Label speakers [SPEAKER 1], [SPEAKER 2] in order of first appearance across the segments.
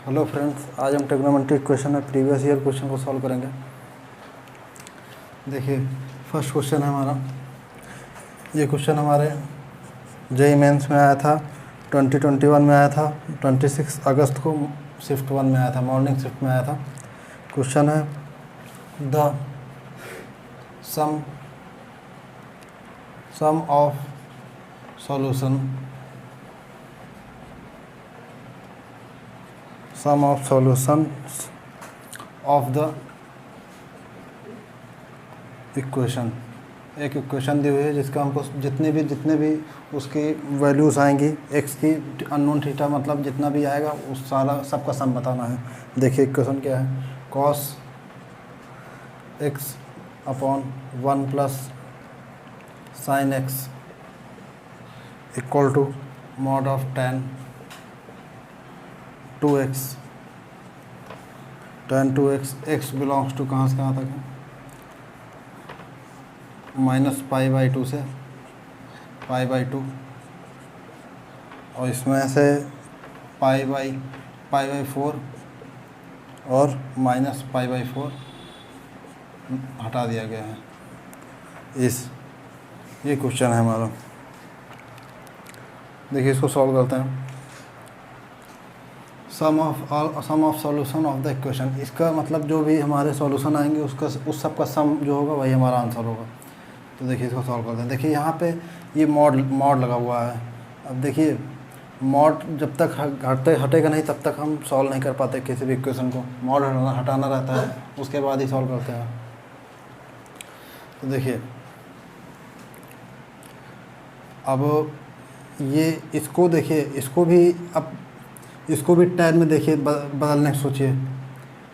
[SPEAKER 1] Hello friends, आज हम trigonometry equation में प्रीवियस ईयर क्वेश्चन को सॉल्व करेंगे। देखिए, फर्स्ट क्वेश्चन है हमारा। ये क्वेश्चन हमारे जेईई मेंस में आया था, 2021 में आया था, 26 अगस्त को शिफ्ट 1 में आया था, मॉर्निंग शिफ्ट में आया था। क्वेश्चन है the sum of solutions of the equation. एक इक्वेशन दी हुई है जिसका हमको जितने भी उसकी वैल्यूज़ आएंगी, एक्स की अननोन थीटा मतलब जितना भी आएगा उस सारा सबका सम बताना है। देखिए इक्वेशन क्या है, cos x upon 1 plus sine x equal to mod of tan 2x। tan 2x, x belongs to कहाँ से कहाँ तक है, -π/2 से π/2, और इसमें से π/4 और -π/4 हटा दिया गया है। ये क्वेश्चन है हमारा। देखिए इसको सॉल्व करते हैं। Sum of solution of the equation, इसका मतलब जो भी हमारे सॉल्यूशन आएंगे उसका उस सब का सम जो होगा वही हमारा आंसर होगा। तो देखिए इसको सॉल्व करते हैं। देखिए यहाँ पे ये मॉड लगा हुआ है। अब देखिए मॉड जब तक हटेगा नहीं तब तक हम सॉल्व नहीं कर पाते किसी भी इक्वेशन को। मॉड हटाना रहता है, उसके बाद ही सॉल्व करते हैं। तो देखिए अब ये इसको देखिए, इसको भी tan में देखिए बदलने की सोचिए,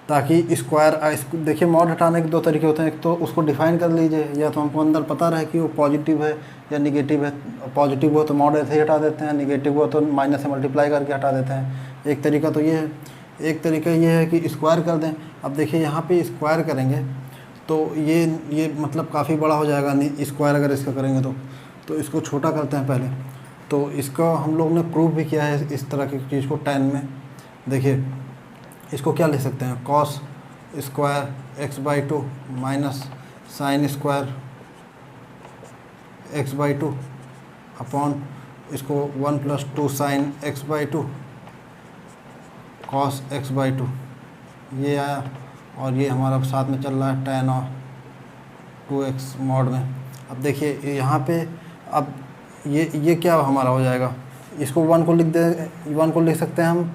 [SPEAKER 1] ताकि स्क्वायर देखिए मॉड हटाने के दो तरीके होते हैं। एक तो उसको डिफाइन कर लीजिए, या तो हमको अंदर पता रहे कि वो पॉजिटिव है या निगेटिव है। पॉजिटिव हो तो मॉड ऐसे ही हटा देते हैं, निगेटिव हो तो माइनस से मल्टीप्लाई करके हटा देते हैं। एक तरीका तो ये है। एक तरीका ये है कि स्क्वायर कर दें। अब देखिए यहाँ पे स्क्वायर करेंगे तो ये मतलब काफ़ी बड़ा हो जाएगा। नहीं स्क्वायर अगर इसका करेंगे तो इसको छोटा करते हैं पहले। तो इसका हम लोग ने प्रूव भी किया है इस तरह की चीज़ को tan में। देखिए इसको क्या लिख सकते हैं, cos square x/2 minus sine square x/2 upon इसको 1 + 2 साइन x/2 कॉस x/2, ये आया। और ये हमारा साथ में चल रहा है tan और 2x मॉड में। अब देखिए यहाँ पे अब ये क्या हमारा हो जाएगा, इसको 1 को लिख सकते हैं हम।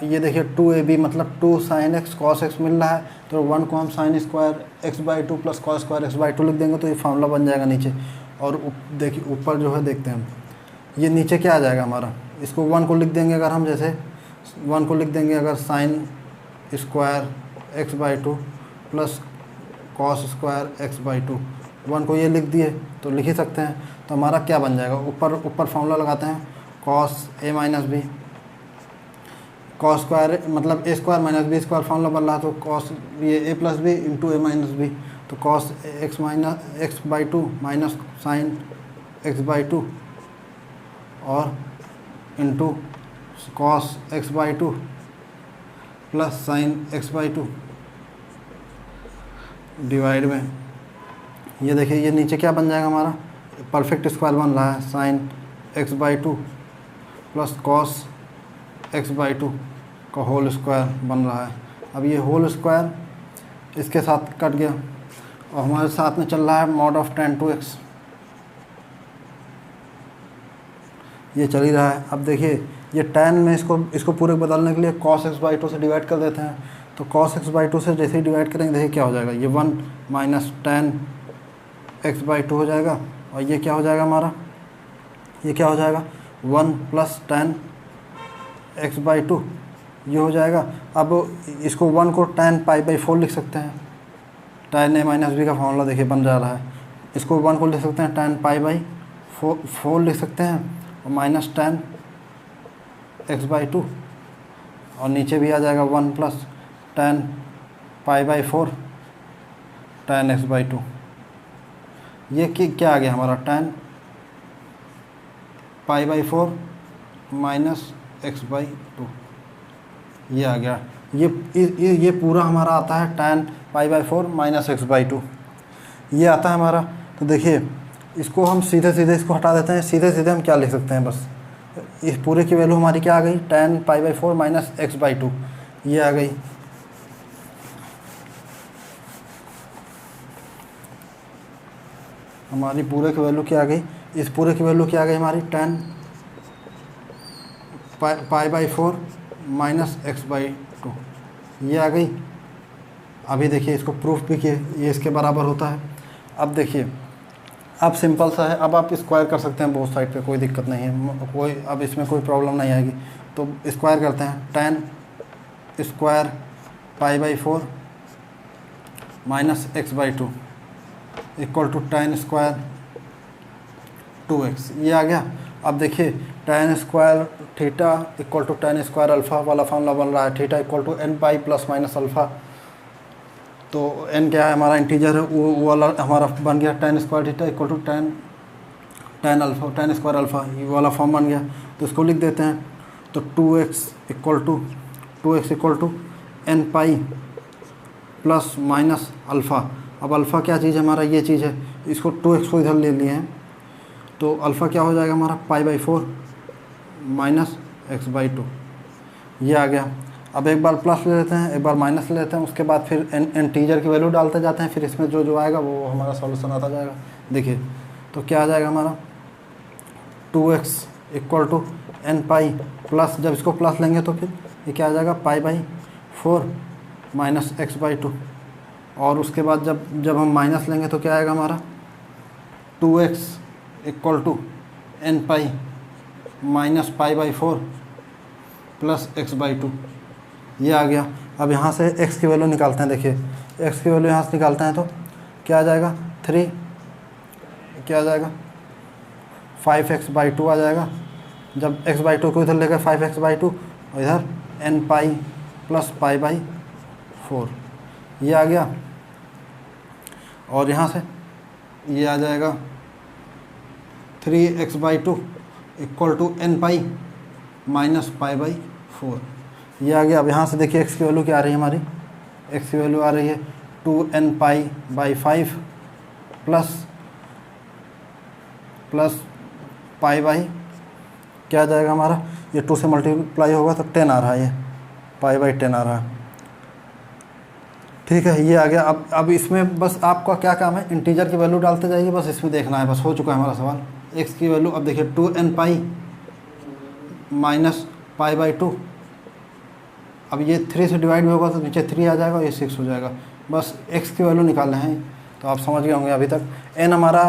[SPEAKER 1] ये देखिए 2ab मतलब 2 sin x cos x मिल रहा है, तो 1 को हम sine square x/2 plus cos square x/2 लिख देंगे तो ये फार्मूला बन जाएगा नीचे। और देखिए ऊपर जो है देखते हैं ये नीचे क्या आ जाएगा हमारा। इसको 1 को लिख देंगे अगर हम, जैसे 1 को लिख देंगे अगर sine square x/2 plus cos square x/2, 1 को ये लिख दिए तो लिख ही सकते हैं। तो हमारा क्या बन जाएगा, ऊपर फार्मूला लगाते हैं, कॉस a-b कॉस स्क्वायर मतलब a square minus b square formula बन रहा है। तो कॉस ये a + b इंटू a-b, तो cos x/2 minus sign x/2 और into cos x/2 plus sign x/2 divide में। ये देखिए ये नीचे क्या बन जाएगा हमारा, परफेक्ट स्क्वायर बन रहा है, sign x/2 plus cos x/2 का होल स्क्वायर बन रहा है। अब ये होल स्क्वायर इसके साथ कट गया और हमारे साथ में चल रहा है मॉड ऑफ tan 2x, ये चल ही रहा है। अब देखिए ये tan में इसको पूरे बदलने के लिए cos x/2 से डिवाइड कर देते हैं। तो cos x/2 से जैसे ही डिवाइड करेंगे देखिए क्या हो जाएगा, ये 1 माइनस tan x/2 हो जाएगा। और ये क्या हो जाएगा हमारा, ये क्या हो जाएगा 1 प्लस tan x/2 ये हो जाएगा। अब इसको 1 को tan π/4 लिख सकते हैं, tan a-b का फॉर्मूला देखिए बन जा रहा है। इसको 1 को लिख सकते हैं tan π/4 लिख सकते हैं, और माइनस tan x/2, और नीचे भी आ जाएगा 1 प्लस tan π/4 tan x/2। ये क्या आ गया हमारा, tan π/4 माइनस x/2। ये आ गया। ये पूरा हमारा आता है tan π/4 माइनस x/2, ये आता है हमारा। तो देखिए इसको हम सीधे सीधे इसको हटा देते हैं, सीधे सीधे हम क्या लिख सकते हैं, बस इस पूरे की वैल्यू हमारी क्या आ गई, tan π/4 माइनस x/2 ये आ गई। हमारी पूरे की वैल्यू क्या आ गई, इस पूरे की वैल्यू क्या आ गई हमारी, tan π/4 माइनस x/2 ये आ गई। अभी देखिए इसको प्रूफ भी किए, ये इसके बराबर होता है। अब देखिए अब सिंपल सा है, अब आप स्क्वायर कर सकते हैं बोथ साइड पे, कोई दिक्कत नहीं है, कोई अब इसमें कोई प्रॉब्लम नहीं आएगी। तो स्क्वायर करते हैं, tan square π/4 minus x/2 equal to tan square 2x ये आ गया। अब देखिए tan square theta equal to tan square alpha वाला फॉर्मूला बन रहा है, theta equal to n pi plus minus alpha. तो n क्या है हमारा, इंटीजर है, वो वाला हमारा बन गया tan square theta equal to tan square alpha, ये वाला फॉर्म बन गया। तो इसको लिख देते हैं, तो 2x equal to n pi plus minus alpha. अब अल्फ़ा क्या चीज़ है हमारा, ये चीज़ है, इसको 2x को इधर ले लिए हैं, तो अल्फ़ा क्या हो जाएगा हमारा π/4 माइनस x/2 ये आ गया। अब एक बार प्लस ले लेते हैं, एक बार माइनस ले लेते हैं, उसके बाद फिर इंटीजर की वैल्यू डालते जाते हैं, फिर इसमें जो जो आएगा वो हमारा सॉल्यूशन आता जाएगा। देखिए तो क्या आ जाएगा हमारा, 2x equal to n pi plus, जब इसको प्लस लेंगे तो फिर ये क्या आ जाएगा π/4 माइनस x/2, और उसके बाद जब हम माइनस लेंगे तो क्या आएगा हमारा 2x equal to n pi minus π/4 plus x/2 ये आ गया। अब यहाँ से x की वैल्यू निकालते हैं, देखिए x की वैल्यू यहाँ से निकालते हैं तो क्या आ जाएगा 3, क्या आ जाएगा 5x/2 आ जाएगा। जब x/2 को इधर लेकर 5x/2 और इधर n पाई प्लस π/4 ये आ गया। और यहाँ से ये आ जाएगा 3x/2 equal to n pi minus π/4 ये आ गया। अब यहाँ से देखिए x की वैल्यू क्या आ रही है हमारी, x की वैल्यू आ रही है 2n पाई/5 प्लस π/, क्या आ जाएगा हमारा, ये 2 से मल्टीप्लाई होगा तो 10 आ रहा है, ये π/10 आ रहा है। ठीक है, ये आ गया। अब इसमें बस आपका क्या काम है, इंटीजर की वैल्यू डालते जाइए, बस इसमें देखना है, बस हो चुका है हमारा सवाल। x की वैल्यू अब देखिए 2n पाई माइनस π/2, अब ये 3 से डिवाइड में होगा तो नीचे 3 आ जाएगा, ये 6 हो जाएगा। बस x की वैल्यू निकालना है, तो आप समझ गए होंगे अभी तक। n हमारा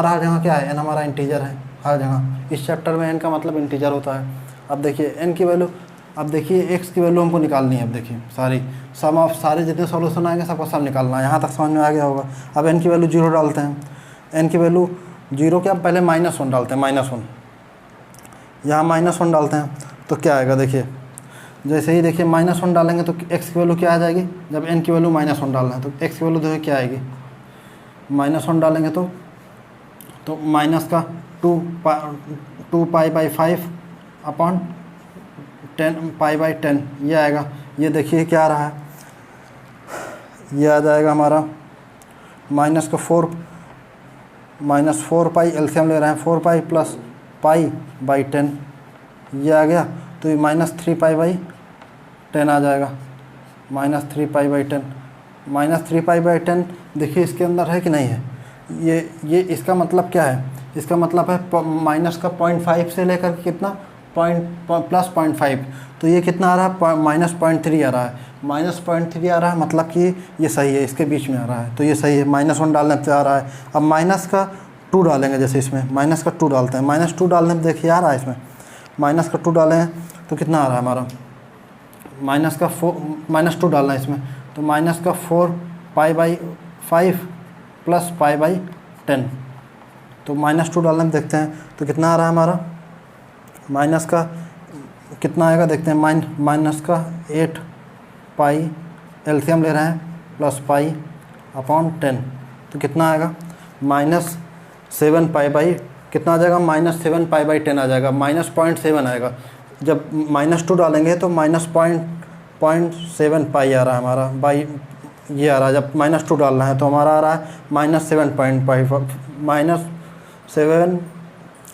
[SPEAKER 1] हर जगह क्या है, n हमारा इंटीजर है हर जगह, इस चैप्टर में n का मतलब इंटीजर होता है। अब देखिए n की वैल्यू, अब देखिए x की वैल्यू हमको निकालनी है। अब देखिए सारे जितने सॉल्यूशन आएंगे सबको सब निकालना है, यहाँ तक समझ में आ गया होगा। अब n की वैल्यू 0 डालते हैं, n की वैल्यू 0 क्या, पहले -1 डालते हैं, -1 यहाँ -1 डालते हैं तो क्या आएगा, देखिए जैसे ही देखिए -1 डालेंगे तो x की वैल्यू क्या आ जाएगी, जब n की वैल्यू -1 डालना है तो x की वैल्यू देखिए क्या आएगी, -1 डालेंगे तो माइनस का 2 π/5 अपॉन 10 π/10 ये आएगा। ये देखिए क्या आ रहा है, ये आ जाएगा हमारा -4 पाई, एलसीएम ले रहे हैं 4 पाई प्लस π/10 ये आ गया। तो ये -3 π/10 आ जाएगा, -3 π/10 -3 π/10 देखिए इसके अंदर है कि नहीं है, ये इसका मतलब क्या है, इसका मतलब है माइनस का 0.5 से लेकर कितना प्लस 0.5, तो ये कितना आ रहा है, -0.3 आ रहा है, -0.3 आ रहा है, मतलब कि ये सही है, इसके बीच में आ रहा है, तो ये सही है। -1 डालने पे आ रहा है। अब माइनस का 2 डालेंगे, जैसे इसमें माइनस का 2 डालते हैं, -2 डालने पर देखिए आ रहा है, इसमें माइनस का 2 डाले हैं तो कितना आ रहा है हमारा, -2 डालना है इसमें, तो माइनस का 4 π/5 प्लस π/10, तो -2 डालने में देखते हैं तो कितना आ रहा है हमारा, माइनस का कितना आएगा देखते हैं, माइनस का 8 पाई, एलसीएम ले रहे हैं, प्लस π/10 तो कितना आएगा, -7 π/, कितना आ जाएगा, -7 π/10 आ जाएगा, -0.7 आएगा। जब -2 डालेंगे तो -0.7 -0.7 पाई आ रहा है हमारा, बाई ये आ रहा है। जब -2 डालना है तो हमारा आ रहा है -7.5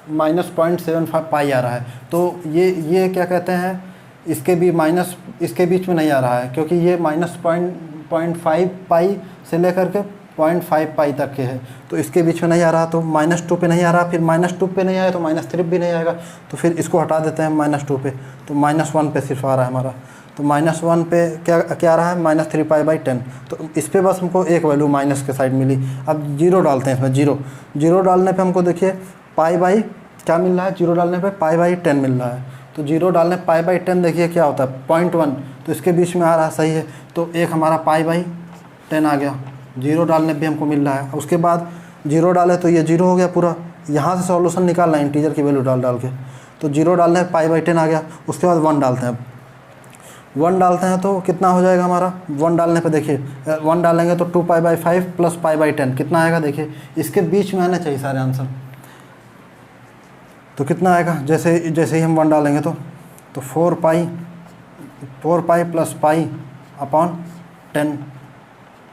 [SPEAKER 1] -0.75 पाई आ रहा है। तो ये क्या कहते हैं, इसके भी माइनस, इसके बीच में नहीं आ रहा है, क्योंकि ये -0.5 पाई से लेकर के 0.5 पाई तक के है, तो इसके बीच में नहीं आ रहा। तो -2 पे नहीं आ रहा, फिर -2 पे नहीं आया तो -3 भी नहीं आएगा, तो फिर इसको हटा देते हैं -2 पे, तो -1 पे सिर्फ आ रहा है हमारा। तो -1 पे क्या आ रहा है, -3 पाई / 10। तो इस पर बस हमको एक वैल्यू माइनस के साइड मिली। अब 0 डालते हैं इसमें, 0 डालने पे हमको देखिए पाई बाई क्या मिल रहा है, 0 डालने पे पाई बाई 10 मिल रहा है। तो 0 डालने पाई बाई 10 देखिए क्या होता है 0.1, तो इसके बीच में आ रहा है, सही है। तो एक हमारा पाई बाई 10 आ गया, 0 डालने भी हमको मिल रहा है। उसके बाद 0 डाले तो ये 0 हो गया पूरा, यहाँ से सॉल्यूशन निकालना है इंटीजर की वैल्यू डाल के। तो 0 डालने पाई बाई 10 आ गया। उसके बाद 1 डालते हैं, 1 डालते हैं तो कितना हो जाएगा हमारा, 1 डालने पे देखिए 1 डालेंगे तो 2 पाई बाई 5 प्लस पाई बाई 10 कितना आएगा, देखिए इसके बीच में आना चाहिए सारे आंसर। तो कितना आएगा, जैसे ही हम 1 डालेंगे तो 4 pi plus pi upon 10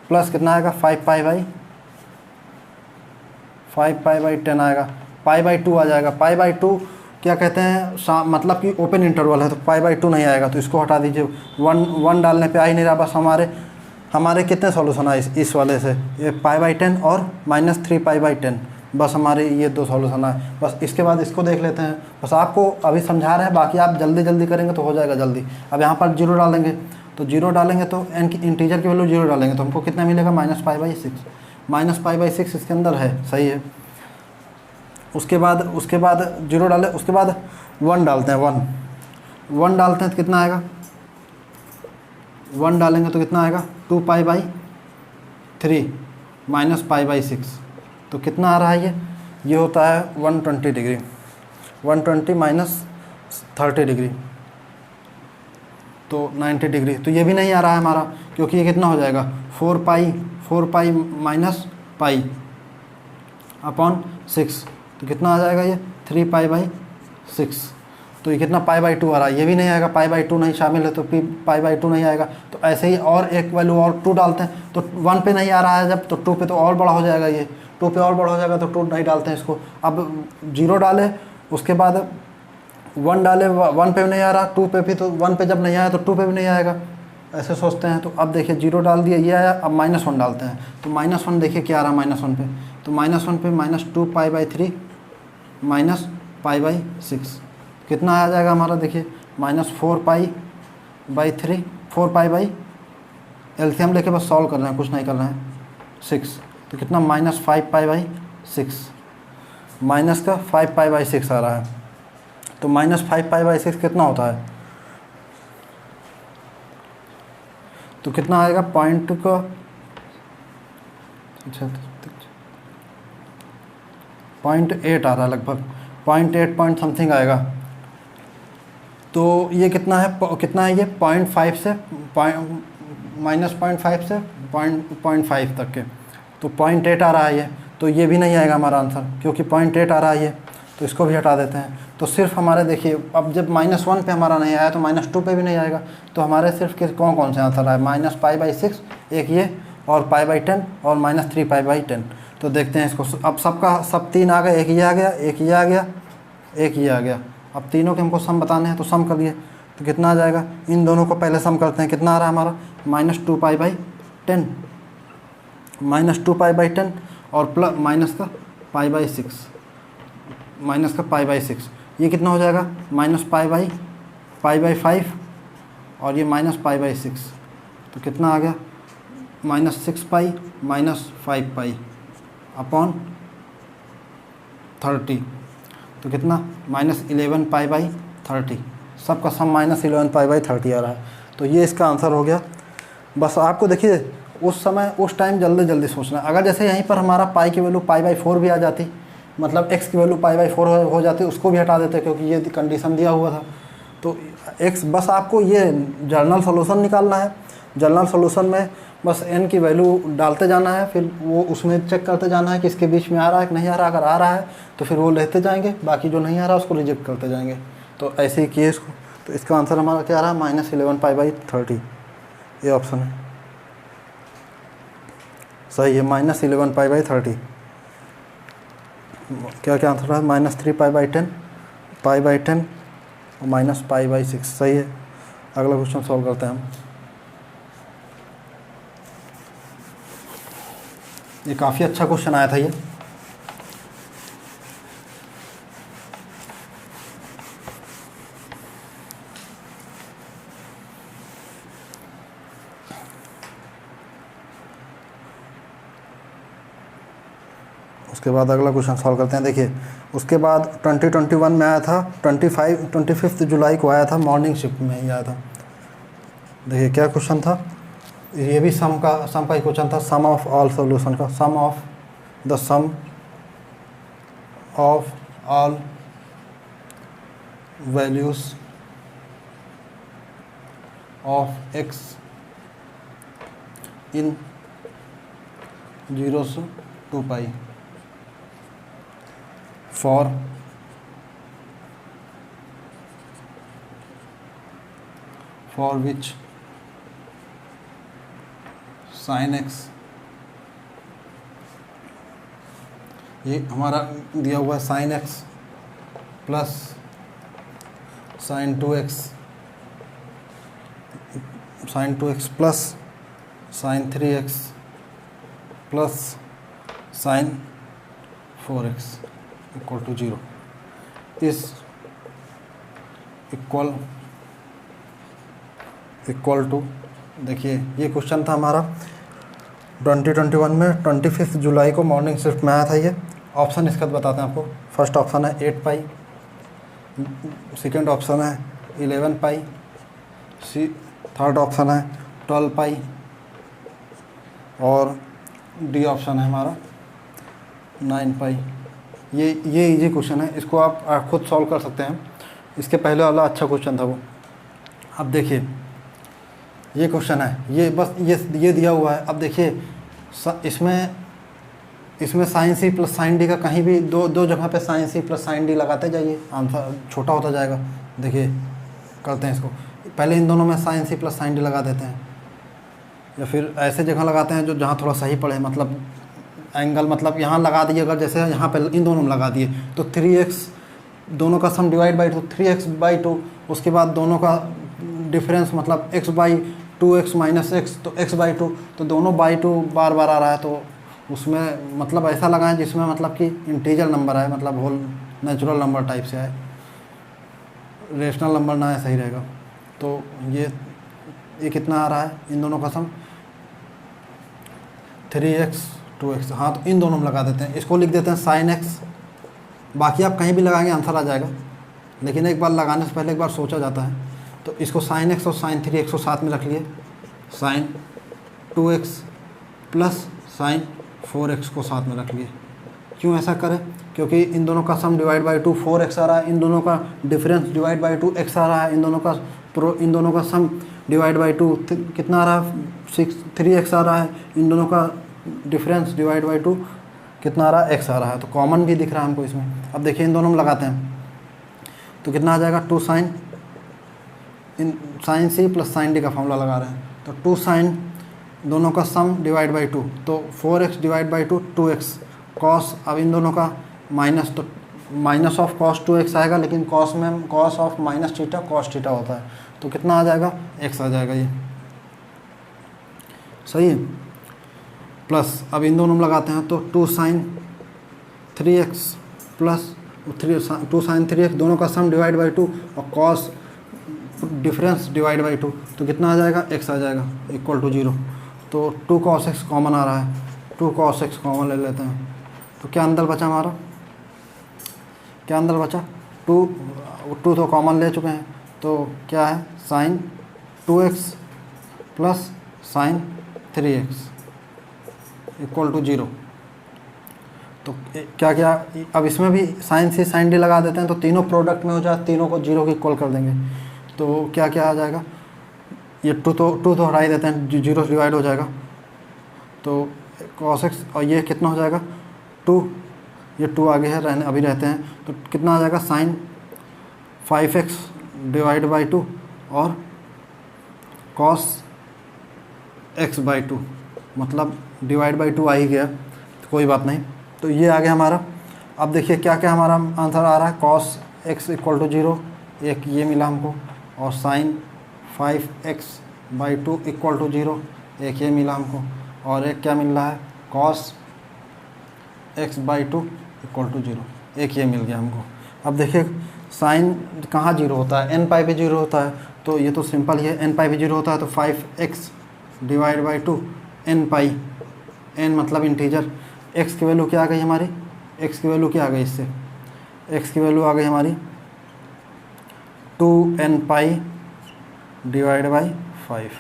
[SPEAKER 1] plus कितना आएगा 5 पाई बाई 10 आएगा। पाई बाई 2 आ जाएगा। पाई बाई 2 क्या कहते हैं, मतलब कि ओपन इंटरवल है, तो पाई बाई 2 नहीं आएगा, तो इसको हटा दीजिए। 1 डालने पे आ ही नहीं रहा। बस हमारे कितने सॉल्यूशन आए इस वाले से, ये पाई बाई 10 और -3 पाई बाई 10, बस हमारे ये 2 सॉल्यूशन आए। बस इसके बाद इसको देख लेते हैं। बस आपको अभी समझा रहे हैं, बाकी आप जल्दी करेंगे तो हो जाएगा जल्दी। अब यहाँ पर 0 डालेंगे, तो 0 डालेंगे तो एन की इंटीजर की वैल्यू 0 डालेंगे तो हमको कितना मिलेगा, -π/6। -π/6 इसके अंदर है, सही है। उसके बाद 0 डाले, उसके बाद 1 डालते हैं। 1 डालते हैं तो कितना आएगा, 1 डालेंगे तो कितना आएगा 2 π/3 -π/6। तो कितना आ रहा है, ये होता है 120 डिग्री, 120 -30 डिग्री, तो 90 डिग्री। तो ये भी नहीं आ रहा है हमारा, क्योंकि ये कितना हो जाएगा 4 पाई माइनस पाई अपॉन 6, तो कितना आ जाएगा ये 3 π/6। तो ये कितना π/2 आ रहा है, ये भी नहीं आएगा, π/2 नहीं शामिल है तो π/2 नहीं आएगा। तो ऐसे ही और एक वैल्यू और 2 डालते हैं, तो 1 पे नहीं आ रहा है जब, तो 2 पे तो और बड़ा हो जाएगा, ये 2 पे और बड़ा हो जाएगा, तो 2 नहीं डालते हैं इसको। अब 0 डाले, उसके बाद 1 डाले, 1 पे भी नहीं आ रहा, 2 पे भी, तो 1 पे जब नहीं आया तो 2 पे भी नहीं आएगा, ऐसे सोचते हैं। तो अब देखिए 0 डाल दिया, ये आया। अब -1 डालते हैं, तो -1 देखिए क्या आ रहा है -1 पे, तो -1 पे -2 π/3 -π/6 कितना आ जाएगा हमारा, देखिए -4 π/3 4 π/, एलसीएम लेके बस सॉल्व कर रहे हैं, कुछ नहीं कर रहे हैं, 6। तो कितना -5 π/6, माइनस का 5 π/6 आ रहा है। तो -5 π/6 कितना होता है, तो कितना आएगा पॉइंट का, अच्छा 0.8 आ रहा है लगभग, 0.8 पॉइंट समथिंग आएगा। तो ये कितना है ये 0.5 से -0.5 से 0.5 तक के, तो 0.8 आ रहा है ये। तो ये भी नहीं आएगा हमारा आंसर, क्योंकि 0.8 आ रहा है ये, तो इसको भी हटा देते हैं। तो सिर्फ हमारे देखिए, अब जब -1 पे हमारा नहीं आया तो -2 पे भी नहीं आएगा। तो हमारे सिर्फ कौन से आंसर आए, -π/6 एक ये, और π/10 और -3 π/10। तो देखते हैं इसको, अब सब 3 आ गए, एक ये आ गया, एक ये आ गया, एक ये आ गया। अब तीनों के हमको सम बताने हैं, तो सम कर लिए तो कितना आ जाएगा, इन दोनों को पहले सम करते हैं। कितना आ रहा है हमारा -2 π/10, -2 π/10 और प्लस माइनस का π/6, ये कितना हो जाएगा -π/5 और ये -π/6, तो कितना आ गया -6 पाई -5 पाई अपॉन 30, तो कितना -11 π/30। सबका सम -11 π/30 आ रहा है। तो ये इसका आंसर हो गया। बस आपको देखिए उस टाइम जल्दी सोचना। अगर जैसे यहीं पर हमारा पाई की वैल्यू π/4 भी आ जाती, मतलब x की वैल्यू π/4 हो जाती, उसको भी हटा देते, क्योंकि ये कंडीशन दिया हुआ था। तो x, बस आपको ये जर्नल सॉल्यूशन निकालना है। जर्नल सॉल्यूशन में बस n की वैल्यू डालते जाना है, फिर वो उसमें चेक करते जाना है कि इसके बीच में आ रहा है कि नहीं आ रहा। अगर आ रहा है तो फिर वो लेते जाएंगे, बाकी जो नहीं आ रहा उसको रिजेक्ट करते जाएंगे। तो ऐसे ही किए इसको। तो इसका आंसर हमारा क्या आ रहा है, -11π/30। ये ऑप्शन है सही है, -11π/30। क्या क्या आंसर है, -3π/10, π/10 और -π/6। सही है। अगला क्वेश्चन सॉल्व करते हैं हम। ये काफ़ी अच्छा क्वेश्चन आया था ये। उसके बाद अगला क्वेश्चन सॉल्व करते हैं। देखिए उसके बाद 2021 में आया था, 25 जुलाई को आया था, मॉर्निंग शिफ्ट में ही आया था। देखिए क्या क्वेश्चन था, ये भी सम का ही क्वेश्चन था। सम ऑफ ऑल सॉल्यूशन का, sum of the sum of all values of x in 0 से 2π for which sin x, ये हमारा दिया हुआ है sin x plus sin 2x plus sin 3x plus sin 4x equal to 0 इस equal to. देखिए ये क्वेश्चन था हमारा 2021 में 25 जुलाई को मॉर्निंग शिफ्ट में आया था ये। ऑप्शन इसका बताते हैं आपको। फर्स्ट ऑप्शन है 8π, सेकेंड ऑप्शन है 11π, थर्ड ऑप्शन है 12π और डी ऑप्शन है हमारा 9π। ये इजी क्वेश्चन है, इसको आप खुद सॉल्व कर सकते हैं। इसके पहले वाला अच्छा क्वेश्चन था वो। अब देखिए ये क्वेश्चन है, ये बस ये दिया हुआ है। अब देखिए इसमें sine C plus sine D का कहीं भी दो जगह पे sine C plus sine D लगाते जाइए, आंसर छोटा होता जाएगा। देखिए करते हैं इसको, पहले इन दोनों में sine C plus sine D लगा देते हैं, या फिर ऐसे जगह लगाते हैं जो जहाँ थोड़ा सही पड़े, मतलब एंगल, मतलब यहाँ लगा दिए। अगर जैसे यहाँ पे इन दोनों में लगा दिए तो 3x दोनों का सम डिवाइड बाई 2, 3x/2। उसके बाद दोनों का डिफरेंस मतलब x/2x माइनस x, तो x/2, तो दोनों बाई 2 बार बार आ रहा है। तो उसमें मतलब ऐसा लगाएं जिसमें मतलब कि इंटीजर नंबर आए, मतलब होल नेचुरल नंबर टाइप से आए, रेशनल नंबर ना आए, सही रहेगा। तो ये कितना आ रहा है इन दोनों का सम 3x 2x। हाँ तो इन दोनों में लगा देते हैं, इसको लिख देते हैं sin x। बाकी आप कहीं भी लगाएंगे आंसर आ जाएगा, लेकिन एक बार लगाने से पहले एक बार सोचा जाता है। तो इसको sin x और sin 3x को साथ में रख लिए, sin 2x plus sin 4x को साथ में रख लिए। क्यों ऐसा करें, क्योंकि इन दोनों का सम डिवाइड बाई 2 4x आ रहा है, इन दोनों का डिफरेंस डिवाइड बाई 2 x आ रहा है, इन दोनों का सम डिवाइड बाई 2 कितना आ रहा है 3x आ रहा है, इन दोनों का डिफरेंस डिवाइड बाई 2 कितना आ रहा है x आ रहा है। तो कॉमन भी दिख रहा है हमको इसमें। अब देखिए इन दोनों में लगाते हैं तो कितना आ जाएगा 2 sin, इन sin c plus sin d का फॉर्मूला लगा रहे हैं, तो 2 sin दोनों का सम डिवाइड बाई 2, तो 4x divide by 2 2x cos. अब इन दोनों का माइनस, तो माइनस ऑफ कॉस 2x आएगा, लेकिन कॉस में cos of minus theta cos theta होता है, तो कितना आ जाएगा x आ जाएगा। ये सही है। प्लस अब इन दोनों में लगाते हैं तो 2 sin 3x plus 2 sin 3x दोनों का सम डिवाइड बाई 2 और कॉस डिफरेंस डिवाइड बाई 2, तो कितना आ जाएगा x आ जाएगा इक्वल टू 0। तो 2 cos x कॉमन आ रहा है, 2 cos x कॉमन ले लेते हैं। तो क्या अंदर बचा हमारा, क्या अंदर बचा 2 तो कॉमन ले चुके हैं, तो क्या है sin 2x plus sin 3x equal to 0। तो क्या क्या, अब इसमें भी साइन से साइन डी लगा देते हैं, तो तीनों प्रोडक्ट में हो जाए, तीनों को 0 की इक्वल कर देंगे। तो क्या क्या आ जाएगा, ये 2 तो हटा ही देते हैं, 0 से डिवाइड हो जाएगा। तो cos x और ये कितना हो जाएगा 2, ये 2 आगे है, अभी रहते हैं, तो कितना आ जाएगा sin 5x डिवाइड बाई 2 और कॉस x बाई 2, मतलब डिवाइड बाई 2 आ ही गया, तो कोई बात नहीं। तो ये आ गया हमारा। अब देखिए क्या क्या हमारा आंसर आ रहा है, कॉस x इक्वल टू 0, एक ये मिला हमको, और sign 5x by 2 equal to 0, एक ये मिला हमको, और एक क्या मिल रहा है, cos x by 2 equal to 0, एक ये मिल गया हमको। अब देखिए साइन कहाँ 0 होता है, n पाई पे 0 होता है, तो ये तो सिंपल ही है, n पाई पे 0 होता है तो 5x divide by 2 n pi, n मतलब इंटीजर, x की वैल्यू क्या आ गई हमारी, x की वैल्यू क्या आ गई, इससे x की वैल्यू आ गई हमारी 2n पाई डिवाइड बाई 5,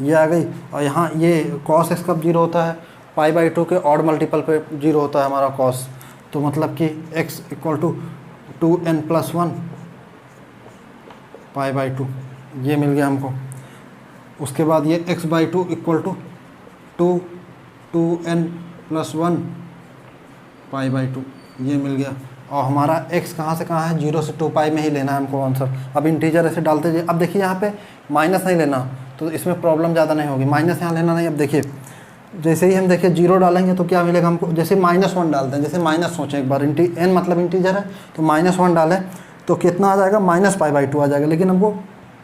[SPEAKER 1] ये आ गई। और यहाँ ये कॉस x कब 0 होता है, पाई बाई 2 के ऑड मल्टीपल पे 0 होता है हमारा कॉस, तो मतलब कि x equal to 2n plus 1 pi by 2, ये मिल गया हमको। उसके बाद ये x by 2 equal to 2n plus 1 pi by 2, ये मिल गया। और हमारा x कहाँ से कहाँ है, 0 से 2 पाई में ही लेना है हमको आंसर। अब इंटीजर ऐसे डालते जाइए। अब देखिए यहाँ पे माइनस नहीं लेना, तो इसमें प्रॉब्लम ज़्यादा नहीं होगी, माइनस यहाँ लेना नहीं। अब देखिए जैसे ही हम देखिए 0 डालेंगे तो क्या मिलेगा हमको, जैसे -1 डालते हैं, जैसे माइनस सोचें एक बार, n मतलब इंटीजर है तो -1 डालें तो कितना आ जाएगा, माइनस पाई बाई 2 आ जाएगा। लेकिन हमको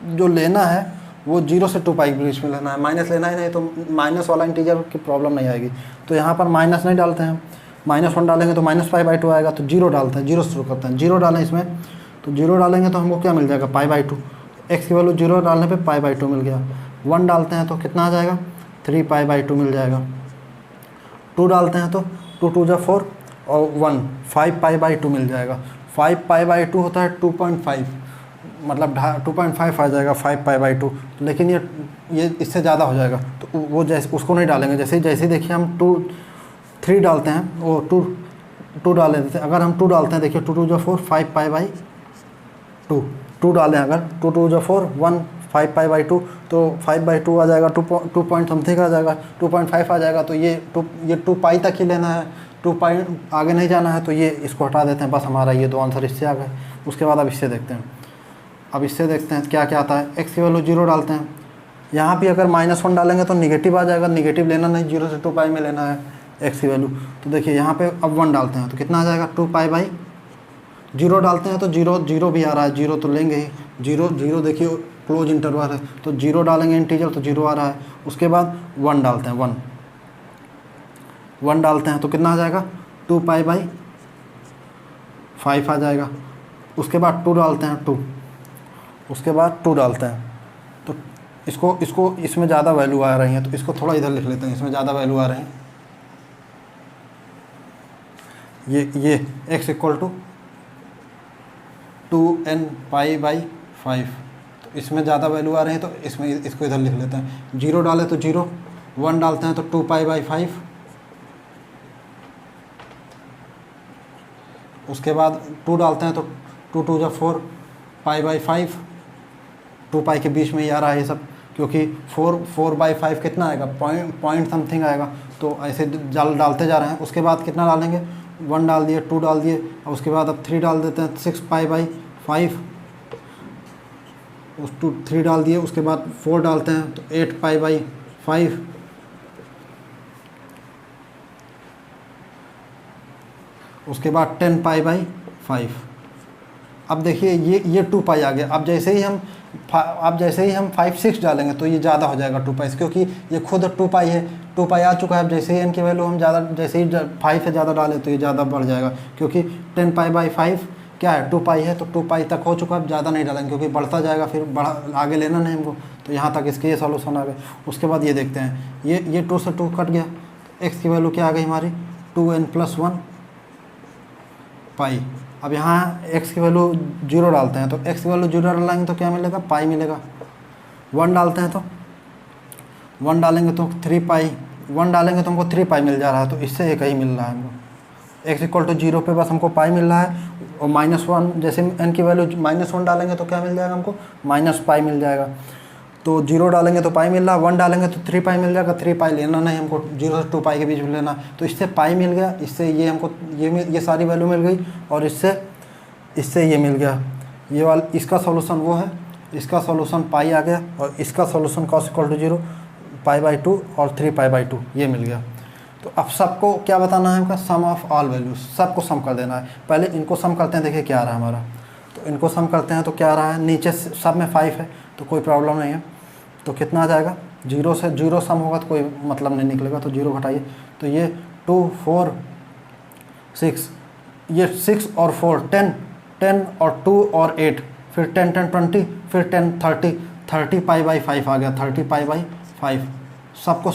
[SPEAKER 1] जो लेना है वो 0 से 2 पाई के बीच में लेना है, माइनस लेना ही नहीं, तो माइनस वाला इंटीजर की प्रॉब्लम नहीं आएगी। तो यहाँ पर माइनस नहीं डालते हैं, -1 डालेंगे तो माइनस पाई बाई 2 आएगा, तो 0 डालते हैं, 0 से शुरू करते हैं, 0 डालें इसमें, तो 0 डालेंगे तो हमको क्या मिल जाएगा, पाई बाई 2, x की वैल्यू 0 डालने पे पाई बाई 2 मिल गया। 1 डालते हैं तो कितना आ जाएगा, 3 पाई बाई 2 मिल जाएगा। 2 डालते हैं तो 2 2 जा 4 और 1 5 पाई बाई 2 मिल जाएगा। 5 पाई बाई 2 होता है 2.5, मतलब 2.5 आ जाएगा 5 पाई बाई 2, लेकिन ये इससे ज़्यादा हो जाएगा, तो वो जैसे उसको नहीं डालेंगे। जैसे जैसे देखिए हम 3 डालते हैं, वो 2 डाले देते हैं। अगर हम 2 डालते हैं, देखिए 2 2 जा 4 5 पाई बाई 2 डालें, अगर 2 2 जा 4 1 5 पाई बाई 2, तो 5 बाई 2 आ जाएगा, 2 पॉइंट समथिंग आ जाएगा, 2.5 आ जाएगा। तो ये 2 पाई तक ही लेना है, 2 पाई आगे नहीं जाना है, तो ये इसको हटा देते हैं, बस हमारा ये 2 आंसर इससे आ गए। उसके बाद अब इससे देखते हैं, अब इससे देखते हैं क्या क्या आता है। x की वैल्यू 0 डालते हैं, यहाँ भी अगर -1 डालेंगे तो निगेटिव आ जाएगा, निगेटिव लेना नहीं, 0 से 2 पाई में लेना है x की वैल्यू। तो देखिए यहाँ पे अब 1 डालते हैं तो कितना आ जाएगा, 2 पाई बाई 0 डालते हैं तो 0 भी आ रहा है, 0 तो लेंगे ही, 0 देखिए क्लोज इंटरवल है, तो 0 डालेंगे इंटीजर तो 0 आ रहा है। उसके बाद 1 डालते हैं, 1 डालते हैं तो कितना आ जाएगा, 2 पाई बाई 5 आ जाएगा। उसके बाद 2 डालते हैं, 2, उसके बाद 2 डालते हैं, तो इसको इसमें ज़्यादा वैल्यू आ रही है, तो इसको थोड़ा इधर लिख लेते हैं, इसमें ज़्यादा वैल्यू आ रही है। ये x equal to 2n pi by 5, तो इसमें ज़्यादा वैल्यू आ रही है, तो इसमें इसको इधर लिख लेते हैं। 0 डाले तो 0, 1 डालते हैं तो 2 पाई बाई 5, उसके बाद 2 डालते हैं तो 2 2 जा 4 पाई बाई 5, 2 पाई के बीच में ही आ रहा है ये सब, क्योंकि 4 बाई 5 कितना आएगा, पॉइंट समथिंग आएगा। तो ऐसे डालते जा रहे हैं। उसके बाद कितना डालेंगे, 1 डाल दिए, 2 डाल दिए, और उसके बाद अब 3 डाल देते हैं, 6 पाई बाई 5, उस 3 डाल दिए। उसके बाद 4 डालते हैं तो 8 पाई बाई 5, उसके बाद 10 पाई बाई 5। अब देखिए ये 2 पाई आ गया। अब जैसे ही हम 5 6 डालेंगे तो ये ज़्यादा हो जाएगा 2 पाई से, क्योंकि ये खुद 2 पाई है, 2 पाई आ चुका है। अब जैसे ही n की वैल्यू हम ज़्यादा, जैसे ही 5 से ज़्यादा डालें तो ये ज़्यादा बढ़ जाएगा, क्योंकि 10 पाई बाई 5 क्या है, 2 पाई है, तो 2 पाई तक हो चुका है। अब ज़्यादा नहीं डालेंगे क्योंकि बढ़ता जाएगा, फिर आगे लेना नहीं हमको, तो यहाँ तक इसके ये सॉल्यूशन आ गए। उसके बाद ये देखते हैं, ये 2 से 2 कट गया, तो x की वैल्यू क्या आ गई हमारी, 2n प्लस 1 पाई। अब यहाँ x की वैल्यू 0 डालते हैं, तो x की वैल्यू 0 डालेंगे तो क्या मिलेगा, पाई मिलेगा। 1 डालते हैं तो 1 डालेंगे तो 3 पाई, 1 डालेंगे तो हमको 3 पाई मिल जा रहा है, तो इससे एक ही मिल रहा है हमको। x इक्वल टू 0 पे बस हमको पाई मिल रहा है, और -1 जैसे n की वैल्यू -1 डालेंगे तो क्या मिल जाएगा हमको, माइनस पाई मिल जाएगा। तो 0 डालेंगे तो पाई मिल रहा है, 1 डालेंगे तो 3 पाई मिल जाएगा। 3 पाई लेना नहीं हमको, 0 से 2 पाई के बीच में लेना, तो इससे पाई मिल गया, इससे ये हमको ये सारी वैल्यू मिल गई, और इससे ये मिल गया। ये वाला इसका सॉल्यूशन वो है, इसका सॉल्यूशन पाई आ गया, और इसका सॉल्यूशन cos इक्वल टू 0 π/2 और 3π/2 ये मिल गया। तो अब सबको क्या बताना है, हमका सम ऑफ ऑल वैल्यूज, सबको सम कर देना है। पहले इनको सम करते हैं, देखिए क्या आ रहा है हमारा। तो इनको सम करते हैं तो क्या आ रहा है, नीचे सब में 5 है तो कोई प्रॉब्लम नहीं है। तो कितना आ जाएगा, 0 से 0 सम होगा तो कोई मतलब नहीं निकलेगा, तो 0 घटाइए। तो ये 2 4 6, ये 6 और 4 10, 10 और 2 और 8, फिर 10 10 20, फिर 10 30, 30 π/5 आ गया, 30 π/5। सबको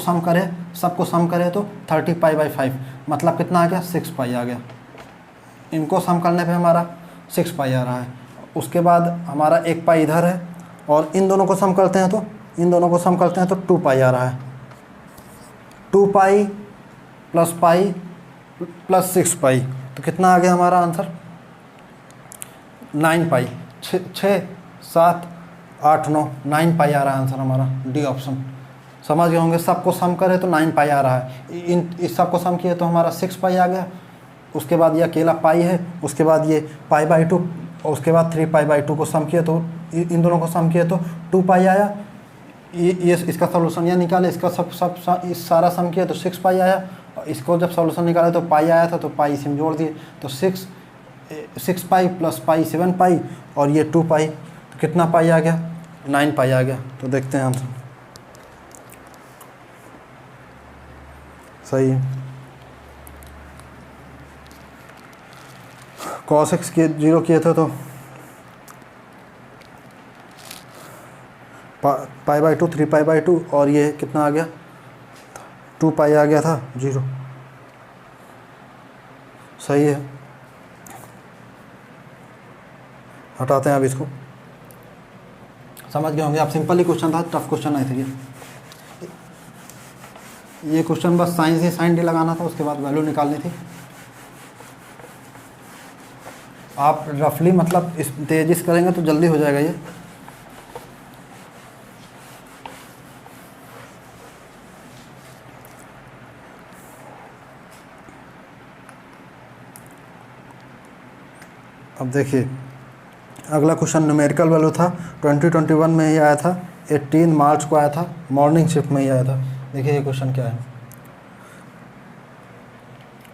[SPEAKER 1] सम करें तो 30 π/5 मतलब कितना आ गया, 6 पाई आ गया। इनको सम करने पे हमारा 6 पाई आ रहा है। उसके बाद हमारा 1 पाई इधर है, और इन दोनों को सम करते हैं तो 2 पाई आ रहा है। 2 पाई प्लस पाई प्लस 6 पाई, तो कितना आ गया हमारा आंसर, 9 पाई। 6 7 8 9, 9 पाई आ रहा है आंसर हमारा, डी ऑप्शन। समझ गए होंगे, सबको सम करे तो 9 पाई आ रहा है। इस सबको सम किए तो हमारा 6 पाई आ गया। उसके बाद ये अकेला पाई है, उसके बाद ये π/2, और उसके बाद 3π/2 को सम किए तो इन दोनों को सम किए तो 2 पाई आया। ये इसका सॉल्यूशन यह निकाले, इसका इस सारा सम किया तो 6 पाई आया। और इसको जब सॉल्यूशन निकाले तो पाई आया था, तो पाई इसमें जोड़ दिए तो 6 पाई प्लस पाई 7 पाई, और ये 2 पाई, तो कितना पाई आ गया, 9 पाई आ गया। तो देखते हैं आंसर सही है। cos x के 0 किए थे तो π/2 3π/2, और ये कितना आ गया, 2 पाई आ गया था 0। सही है, हटाते हैं अब इसको। समझ गए होंगे आप, सिंपल ही क्वेश्चन था, टफ क्वेश्चन नहीं था ये क्वेश्चन बस साइन डी लगाना था, उसके बाद वैल्यू निकालनी थी। आप रफली मतलब इस तेजी से करेंगे तो जल्दी हो जाएगा ये। अब देखिए अगला क्वेश्चन न्यूमेरिकल वैल्यू था, 2021 में ही आया था, 18 मार्च को आया था, मॉर्निंग शिफ्ट में ही आया था। देखिए ये क्वेश्चन क्या है,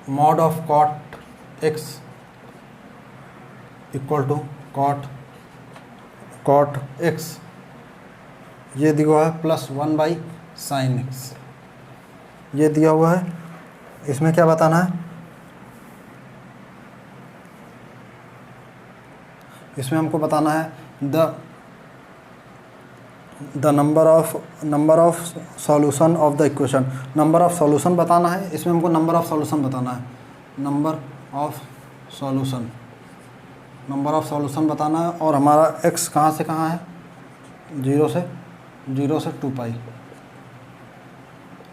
[SPEAKER 1] mod of cot x equal to cot x, ये दिया हुआ है +1/sin x, ये दिया हुआ है। इसमें क्या बताना है, इसमें हमको बताना है the number of solution of the equation, number of solution बताना है। इसमें हमको नंबर ऑफ सॉल्यूशन बताना है, नंबर ऑफ सॉल्यूशन बताना है। और हमारा x कहाँ से कहाँ है, 0 से 2 पाई।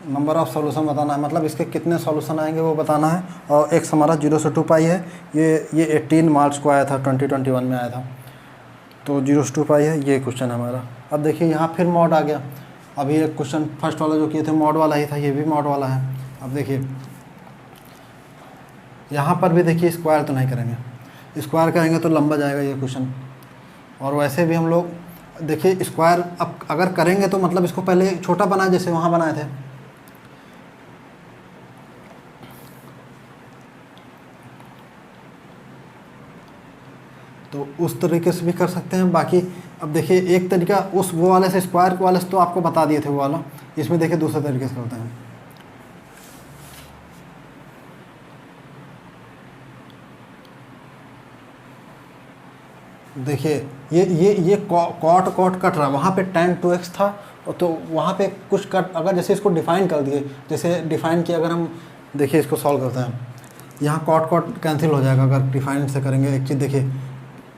[SPEAKER 1] नंबर ऑफ सॉल्यूशन बताना है, मतलब इसके कितने सॉल्यूशन आएंगे वो बताना है। और x हमारा 0 से 2 पाई है। ये 18 मार्च को आया था, 2021 में आया था, तो 0 से 2 पाई है, ये क्वेश्चन हमारा। अब देखिए यहाँ फिर मॉड आ गया। अभी एक क्वेश्चन फर्स्ट वाला जो किए थे मॉड वाला ही था, ये भी मॉड वाला है। अब देखिए यहाँ पर भी देखिए स्क्वायर तो नहीं करेंगे, स्क्वायर करेंगे तो लंबा जाएगा ये क्वेश्चन। और वैसे भी हम लोग देखिए स्क्वायर अब अगर करेंगे तो मतलब इसको पहले छोटा बनाए, जैसे वहाँ बनाए थे। तो उस तरीके से भी कर सकते हैं। बाकी अब देखिए एक तरीका उस वो वाले से, स्क्वायर वाले से तो आपको बता दिए थे वो वाला, इसमें देखिए दूसरे तरीके से करते हैं। देखिए ये कॉट कट रहा है, वहाँ पे tan 2x था, तो वहाँ पे कुछ कट, अगर जैसे इसको डिफाइन कर दिए, जैसे डिफाइन किया, अगर हम देखिए इसको सॉल्व करते हैं, यहाँ कॉट कैंसिल हो जाएगा अगर डिफाइन से करेंगे। एक चीज़ देखिए,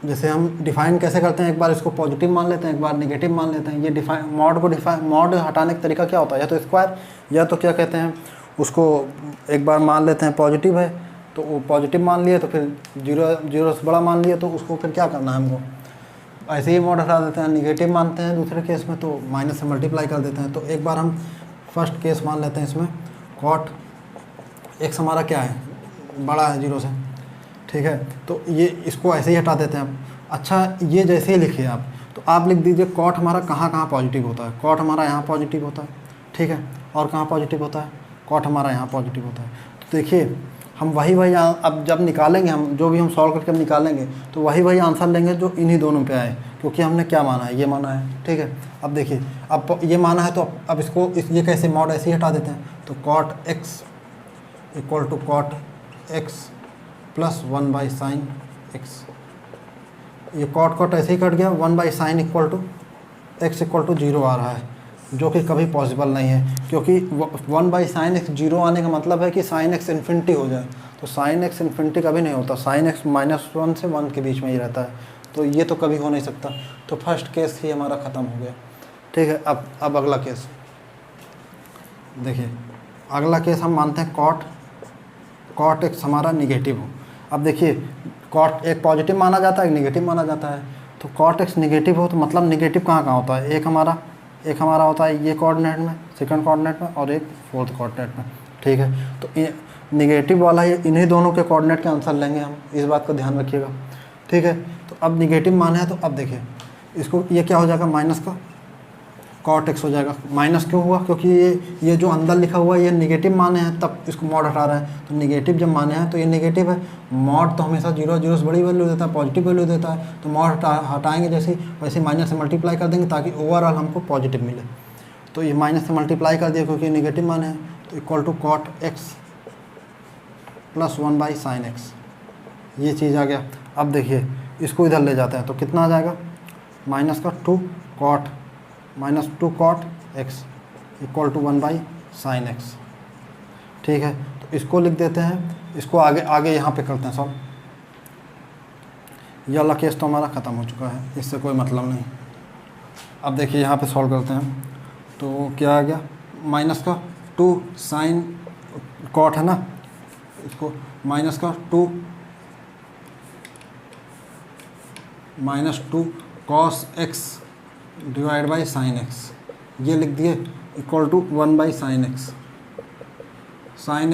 [SPEAKER 1] जैसे हम डिफाइन कैसे करते हैं, एक बार इसको पॉजिटिव मान लेते हैं, एक बार नेगेटिव मान लेते हैं। ये मॉड हटाने का तरीका क्या होता है, या तो स्क्वायर, या तो क्या कहते हैं उसको, एक बार मान लेते हैं पॉजिटिव है तो वो पॉजिटिव मान लिए, तो फिर 0 से बड़ा मान लिए, तो उसको फिर क्या करना है हमको, ऐसे ही मॉड हटा देते हैं। नेगेटिव मानते हैं दूसरे केस में तो माइनस से मल्टीप्लाई कर देते हैं। तो एक बार हम फर्स्ट केस मान लेते हैं, इसमें कॉट एक्स हमारा क्या है, बड़ा है 0 से, ठीक है। तो ये इसको ऐसे ही हटा देते हैं। अच्छा ये जैसे ही लिखे आप, तो आप लिख दीजिए कॉट हमारा कहाँ कहाँ पॉजिटिव होता है। कॉट हमारा यहाँ पॉजिटिव होता है, ठीक है, और कहाँ पॉजिटिव होता है, कॉट हमारा यहाँ पॉजिटिव होता है। तो देखिए हम वही अब जब निकालेंगे, हम जो भी हम सॉल्व करके हम निकालेंगे तो वही आंसर लेंगे जो इन्हीं दोनों पे आए, क्योंकि हमने क्या माना है, ये माना है, ठीक है। अब देखिए अब ये माना है, तो अब इसको ये कैसे मॉड ऐसे ही हटा देते हैं, तो cot x equal to cot x plus 1/sin x। ये कॉट ऐसे ही कट गया, 1/sin equal to x equal to 0 आ रहा है, जो कि कभी पॉसिबल नहीं है, क्योंकि 1/sin x 0 आने का मतलब है कि sin x इन्फिनिटी हो जाए, तो sin x इन्फिनिटी कभी नहीं होता, sin x -1 से 1 के बीच में ही रहता है, तो ये तो कभी हो नहीं सकता। तो फर्स्ट केस ही हमारा ख़त्म हो गया, ठीक है। अब अगला केस देखिए, अगला केस हम मानते हैं कॉट एक्स हमारा निगेटिव हो। अब देखिए कॉट एक पॉजिटिव माना जाता है, एक निगेटिव माना जाता है, तो कॉट एक्स निगेटिव हो तो मतलब निगेटिव कहाँ कहाँ होता है, एक हमारा होता है ये कोऑर्डिनेट में, सेकंड कोऑर्डिनेट में, और एक फोर्थ कोऑर्डिनेट में, ठीक है। तो निगेटिव वाला इन्हीं दोनों के कोऑर्डिनेट के आंसर लेंगे हम, इस बात का ध्यान रखिएगा, ठीक है। तो अब निगेटिव माना है, तो अब देखिए इसको ये क्या हो जाएगा, माइनस का कॉट एक्स हो जाएगा। माइनस क्यों हुआ, क्योंकि ये जो अंदर लिखा हुआ है ये निगेटिव माने हैं, तब इसको मॉड हटा रहे हैं, तो निगेटिव जब माने हैं तो ये निगेटिव है। मॉड तो हमेशा 0 से बड़ी वैल्यू देता है, पॉजिटिव वैल्यू देता है, तो मॉड हटाएंगे जैसे वैसे माइनस से मल्टीप्लाई कर देंगे ताकि ओवरऑल हमको पॉजिटिव मिले। तो ये माइनस से मल्टीप्लाई कर दिया क्योंकि निगेटिव माने हैं, तो equal to cot x plus 1/sin x, ये चीज़ आ गया। अब देखिए इसको इधर ले जाते हैं तो कितना आ जाएगा, माइनस का 2 cot x equal to 1/sin x, ठीक है। तो इसको लिख देते हैं, इसको आगे यहाँ पे करते हैं सॉल्व। यह वाला केस तो हमारा ख़त्म हो चुका है, इससे कोई मतलब नहीं। अब देखिए यहाँ पे सॉल्व करते हैं, तो क्या आ गया, माइनस का 2 sin कॉट है ना, इसको माइनस का 2 cos x divide by sin x, ये लिख दिए equal to 1/sin x। sin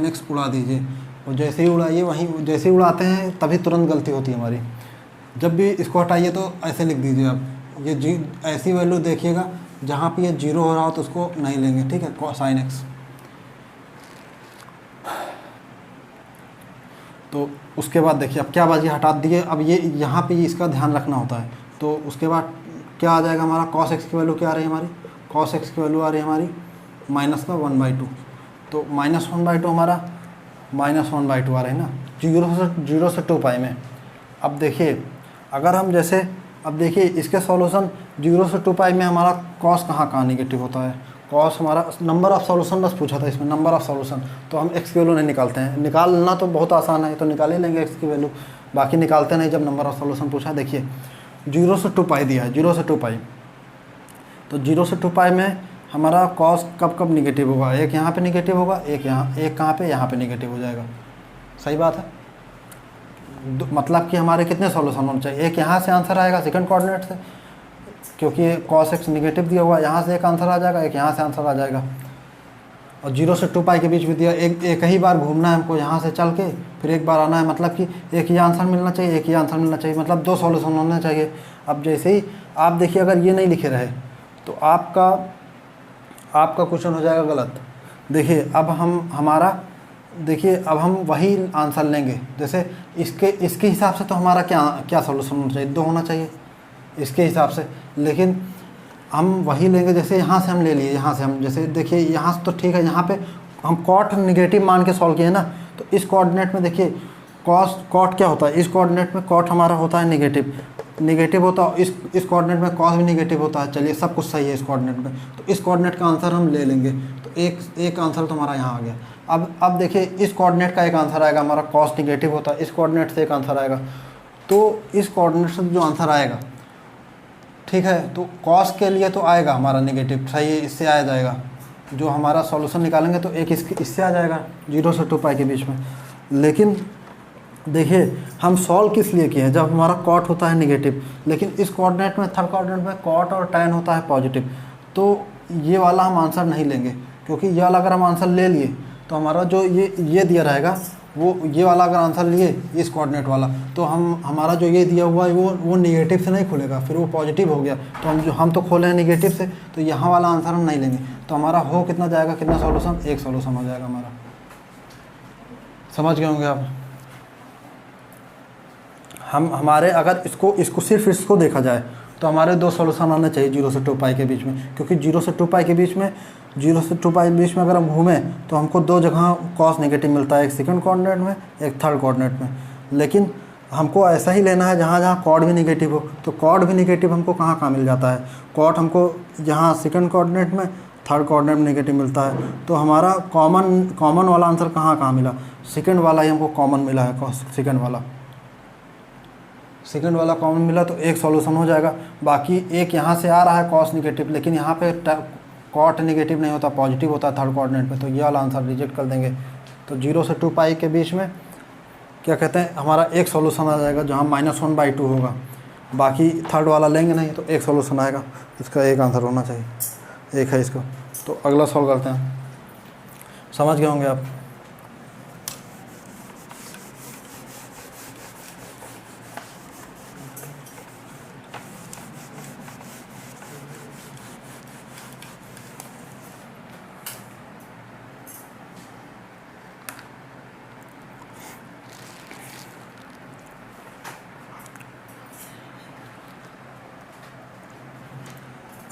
[SPEAKER 1] x उड़ा दीजिए, और जैसे ही उड़ाइए वहीं जैसे ही उड़ाते हैं तभी तुरंत गलती होती है हमारी। जब भी इसको हटाइए तो ऐसे लिख दीजिए आप, ये ऐसी वैल्यू देखिएगा जहाँ पे ये 0 हो रहा हो तो उसको नहीं लेंगे, ठीक है, sin x। तो उसके बाद देखिए अब क्या बाजी हटा दिए, अब ये यहाँ पे इसका ध्यान रखना होता है। तो उसके बाद क्या आ जाएगा हमारा, cos x की वैल्यू क्या आ रही है हमारी, cos x की वैल्यू आ रही है हमारी माइनस का 1/2, तो -1/2 हमारा -1/2 आ रही है ना, 0 से 2π में। अब देखिए अगर हम जैसे, अब देखिए इसके सॉल्यूशन 0 से 2π में हमारा cos कहाँ निगेटिव होता है, cos हमारा नंबर ऑफ सॉल्यूशन बस पूछा था इसमें, नंबर ऑफ सॉल्यूशन, तो हम x की वैल्यू नहीं निकालते हैं, निकालना तो बहुत आसान है, तो निकाल ही लेंगे x की वैल्यू, बाकी निकालते नहीं जब नंबर ऑफ सॉल्यूशन पूछा। देखिए 0 से 2π दिया है, 0 से 2π, तो 0 से 2π में हमारा cos कब निगेटिव होगा, एक यहाँ पे निगेटिव होगा, एक यहाँ, एक कहाँ पे, यहाँ पे निगेटिव हो जाएगा, सही बात है। मतलब कि हमारे कितने सॉल्यूशन होने चाहिए, एक यहाँ से आंसर आएगा सेकंड कोऑर्डिनेट से, क्योंकि cos x निगेटिव दिया हुआ, यहाँ से एक आंसर आ जाएगा, एक यहाँ से आंसर आ जाएगा, और 0 से 2π के बीच में दिया, एक ही बार घूमना है हमको यहाँ से चल के, फिर एक बार आना है, मतलब कि एक ही आंसर मिलना चाहिए, एक ही आंसर मिलना चाहिए, मतलब 2 सॉल्यूशन होने चाहिए। अब जैसे ही आप देखिए अगर ये नहीं लिखे रहे तो आपका क्वेश्चन हो जाएगा गलत। देखिए अब हम वही आंसर लेंगे, जैसे इसके हिसाब से तो हमारा क्या सॉल्यूशन होना चाहिए, 2 होना चाहिए इसके हिसाब से, लेकिन हम वही लेंगे जैसे यहाँ से हम ले लिए, यहाँ से हम जैसे देखिए यहाँ से तो ठीक है, यहाँ पे हम कॉट निगेटिव मान के सॉल्व किए ना, तो इस कोऑर्डिनेट में देखिए कॉट क्या होता है, इस कोऑर्डिनेट में कॉट हमारा होता है निगेटिव होता है, इस कोऑर्डिनेट में कॉस भी निगेटिव होता है। चलिए सब कुछ सही है इस कोऑर्डिनेट में, तो इस कोऑर्डिनेट का आंसर हम ले लेंगे, तो एक आंसर तो हमारा यहाँ आ गया। अब देखिए इस कोऑर्डिनेट का एक आंसर आएगा, हमारा कॉस निगेटिव होता है, इस कोऑर्डिनेट से एक आंसर आएगा, तो इस कोऑर्डिनेट से जो आंसर आएगा, ठीक है, तो कॉस के लिए तो आएगा हमारा निगेटिव, सही है, इससे आ जाएगा, जो हमारा सॉल्यूशन निकालेंगे तो एक इससे आ जाएगा 0 से 2π के बीच में। लेकिन देखिए हम सॉल्व किस लिए किए हैं, जब हमारा कॉट होता है निगेटिव, लेकिन इस कोऑर्डिनेट में, थर्ड कोऑर्डिनेट में कॉट और टैन होता है पॉजिटिव, तो ये वाला हम आंसर नहीं लेंगे, क्योंकि ये वाला अगर हम आंसर ले लिए तो हमारा जो ये दिया रहेगा वो ये वाला अगर आंसर लिए इस कोऑर्डिनेट वाला, तो हमारा जो ये दिया हुआ है वो नेगेटिव से नहीं खुलेगा, फिर वो पॉजिटिव हो गया। तो हम तो खोले हैं नेगेटिव से, तो यहाँ वाला आंसर हम नहीं लेंगे। तो हमारा हो कितना जाएगा, कितना सॉल्यूशन, एक सॉल्यूशन हो जाएगा हमारा। समझ गए होंगे आप। हमारे अगर इसको सिर्फ इसको देखा जाए तो हमारे दो सॉल्यूशन आने चाहिए 0 से 2 पाई के बीच में, क्योंकि 0 से 2 पाई के बीच में, 0 से 2 पाई के बीच में अगर हम घूमें तो हमको दो जगह कॉस नेगेटिव मिलता है, एक सेकंड कोऑर्डिनेट में, एक थर्ड कोऑर्डिनेट में। लेकिन हमको ऐसा ही लेना है जहाँ जहाँ कॉर्ड भी नेगेटिव हो। तो कॉर्ड भी नेगेटिव हमको कहाँ कहाँ मिल जाता है, कॉर्ड हमको जहाँ सेकंड कोऑर्डिनेट में, थर्ड कोऑर्डिनेट में नेगेटिव मिलता है। तो हमारा कॉमन वाला आंसर कहाँ कहाँ मिला, सेकंड वाला ही हमको कॉमन मिला है, सेकंड वाला कॉमन मिला, तो एक सॉल्यूशन हो जाएगा। बाकी एक यहाँ से आ रहा है कॉस नेगेटिव, लेकिन यहाँ पे कॉट नेगेटिव नहीं होता, पॉजिटिव होता है थर्ड कोऑर्डिनेट पे, तो ये वाला आंसर रिजेक्ट कर देंगे। तो 0 से 2 पाई के बीच में क्या कहते हैं, हमारा एक सॉल्यूशन आ जाएगा जहाँ -1/2 होगा। बाकी थर्ड वाला लेंगे नहीं, तो एक सॉल्यूशन आएगा, इसका एक आंसर होना चाहिए, एक है इसका। तो अगला सॉल्व करते हैं। समझ गए होंगे आप।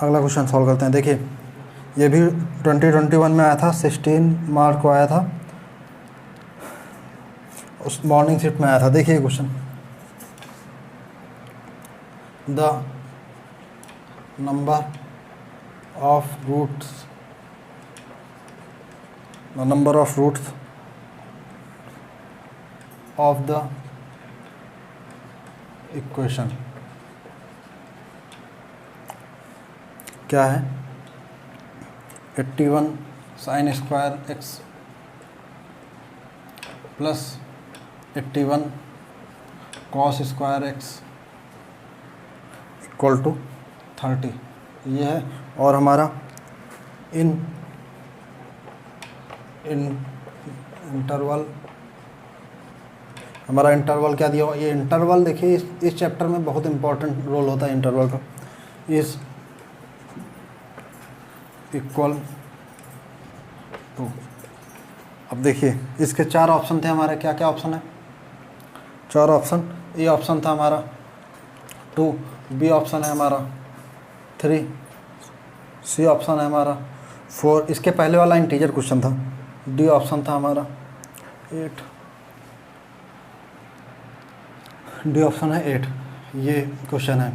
[SPEAKER 1] अगला क्वेश्चन सॉल्व करते हैं। देखिए ये भी 2021 में आया था, 16 मार्च को आया था, उस मॉर्निंग शिफ्ट में आया था। देखिए question, the number of roots of the equation क्या है, 81 sin square x plus 81 cos square x equal to 30, ये है। और हमारा इंटरवल, हमारा इंटरवल क्या दिया हुआ, ये इंटरवल देखिए इस चैप्टर में बहुत इंपॉर्टेंट रोल होता है इंटरवल का। इस इक्वल टू, अब देखिए इसके 4 ऑप्शन थे हमारे, क्या क्या ऑप्शन है, 4 ऑप्शन। ए ऑप्शन था हमारा 2, बी ऑप्शन है हमारा 3, सी ऑप्शन है हमारा 4, इसके पहले वाला इंटीजर क्वेश्चन था, डी ऑप्शन था हमारा 8, डी ऑप्शन है 8। ये क्वेश्चन है,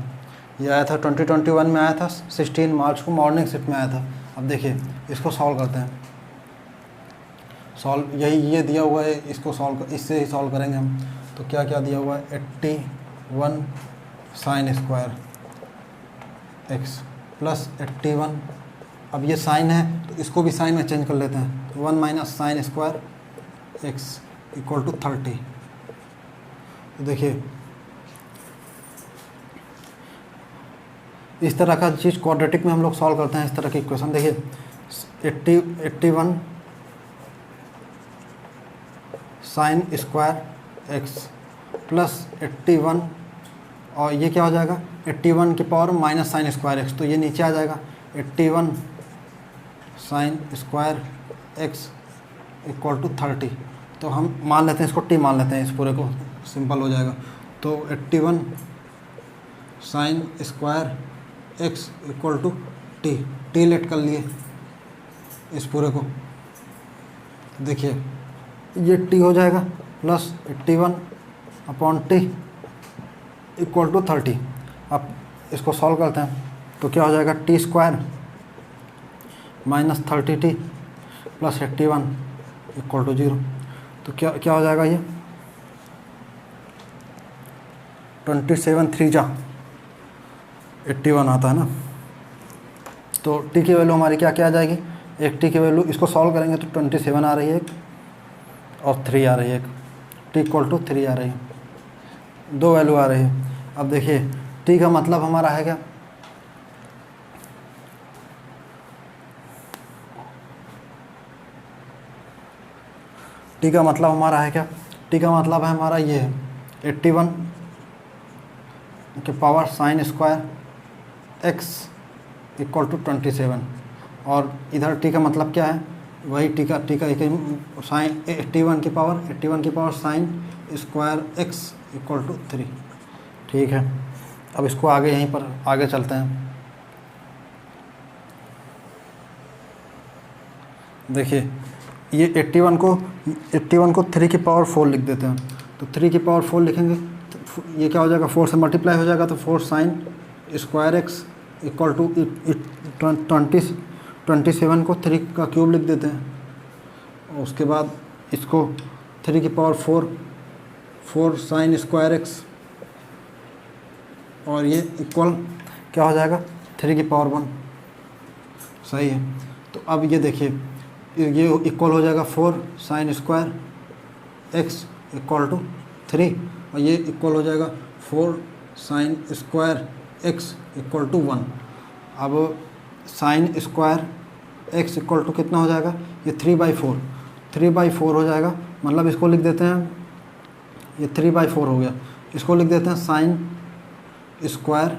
[SPEAKER 1] ये आया था 2021 में, आया था 16 मार्च को, मॉर्निंग शिफ्ट में आया था। अब देखिए इसको सॉल्व करते हैं। सॉल्व यही ये दिया हुआ है, इसको इससे ही सॉल्व करेंगे हम। तो क्या क्या दिया हुआ है, 81 sin स्क्वायर x प्लस 81, अब ये साइन है तो इसको भी साइन में चेंज कर लेते हैं, 1 minus sine square x equal to 30। तो देखिए इस तरह का चीज़ क्वाड्रेटिक में हम लोग सॉल्व करते हैं, इस तरह की इक्वेशन। देखिए 81 साइन स्क्वायर x प्लस 81, और ये क्या हो जाएगा, 81 की power minus sine square x, तो ये नीचे आ जाएगा 81 sine square x equal to 30। तो हम मान लेते हैं इसको t मान लेते हैं, इस पूरे को सिंपल हो जाएगा। तो 81 sine square x equal to T let कर लिए इस पूरे को। देखिए ये t हो जाएगा plus 81 upon T equal to 30। अब इसको सॉल्व करते हैं तो क्या हो जाएगा, T square minus 30t plus 81 equal to 0। तो क्या क्या हो जाएगा, ये 27 3 जा 81 आता है ना। तो टी की वैल्यू हमारी क्या क्या आ जाएगी, एक टी की वैल्यू, इसको सॉल्व करेंगे तो 27 आ रही है एक, और 3 आ रही है एक, टी इक्वल टू 3 आ रही है, 2 वैल्यू आ रही है। अब देखिए टी का मतलब हमारा है क्या, टी का मतलब हमारा है क्या, टी का मतलब है हमारा ये है 81 के power sine square x equal to 27, और इधर टी का मतलब क्या है, वही टी का एक साइन 81 की power sine square x equal to 3। ठीक है, अब इसको आगे यहीं पर आगे चलते हैं। देखिए ये 81 को 3 की पावर 4 लिख देते हैं, तो 3 की पावर 4 लिखेंगे तो ये क्या हो जाएगा, 4 से मल्टीप्लाई हो जाएगा, तो 4 sine square x equal to 27 को 3 का क्यूब लिख देते हैं, और उसके बाद इसको 3 की पावर 4 साइन स्क्वायर एक्स, और ये इक्वल क्या हो जाएगा 3 की पावर 1। सही है, तो अब ये देखिए ये इक्वल हो जाएगा 4 sine square x equal to 3, और ये इक्वल हो जाएगा 4 sine square x equal to 1। अब sine square x equal to कितना हो जाएगा, ये 3/4 हो जाएगा, मतलब इसको लिख देते हैं, ये 3/4 हो गया, इसको लिख देते हैं साइन स्क्वायर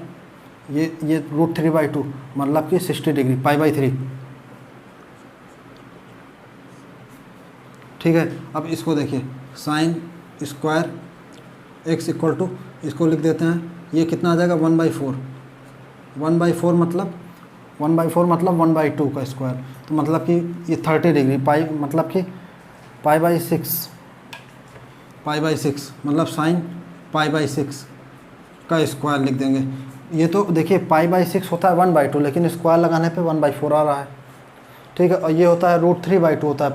[SPEAKER 1] ये √3/2 मतलब कि 60 डिग्री π/3। ठीक है, अब इसको देखिए sine square x equal to, इसको लिख देते हैं, ये कितना आ जाएगा 1/4 मतलब 1/2 का स्क्वायर, तो मतलब कि ये 30 डिग्री मतलब कि π/6 मतलब साइन π/6 का स्क्वायर लिख देंगे। ये तो देखिए π/6 होता है 1/2, लेकिन स्क्वायर लगाने पे 1/4 आ रहा है। ठीक है, और ये होता है √3/2 होता है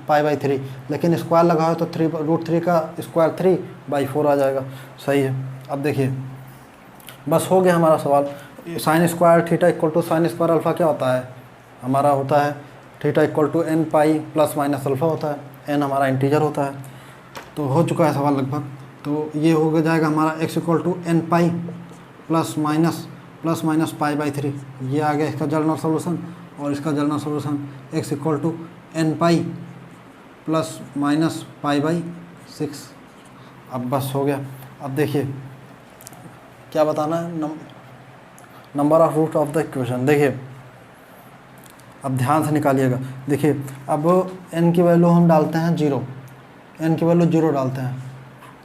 [SPEAKER 1] π/3, लेकिन स्क्वायर लगाओ तो √3 का स्क्वायर 3/4 आ जाएगा। सही है, अब देखिए बस हो गया हमारा सवाल। Sine square theta equal to sine square alpha क्या होता है, हमारा होता है theta equal to n pi plus minus alpha होता है, n हमारा इंटीजर होता है। तो हो चुका है सवाल लगभग, तो ये हो जाएगा हमारा x equal to n pi plus minus π/3, ये आ गया इसका जनरल सॉल्यूशन, और इसका general solution x equal to n pi plus minus π/6। अब बस हो गया। अब देखिए क्या बताना है, number of root of the equation. देखिए अब ध्यान से निकालिएगा। देखिए अब n की वैल्यू हम डालते हैं 0, n की वैल्यू 0 डालते हैं,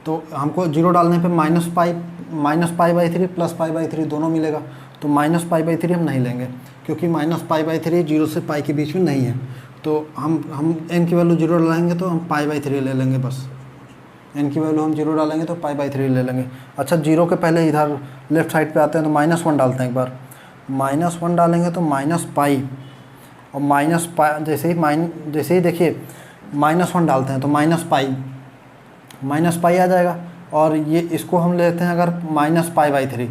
[SPEAKER 1] तो हमको 0 डालने पे -π/3 प्लस π/3 दोनों मिलेगा, तो -π/3 हम नहीं लेंगे, क्योंकि -π/3 0 से पाई के बीच में नहीं है। तो हम n की वैल्यू 0 डालेंगे तो हम π/3 ले लेंगे, बस n की वैल्यू हम 0 डालेंगे तो π/3 ले लेंगे। अच्छा 0 के पहले इधर लेफ्ट साइड पे आते हैं, तो -1 डालते हैं एक बार, -1 डालेंगे तो -π, और -π जैसे ही देखिए -1 डालते हैं तो -π आ जाएगा, और ये इसको हम लेते हैं अगर -π/3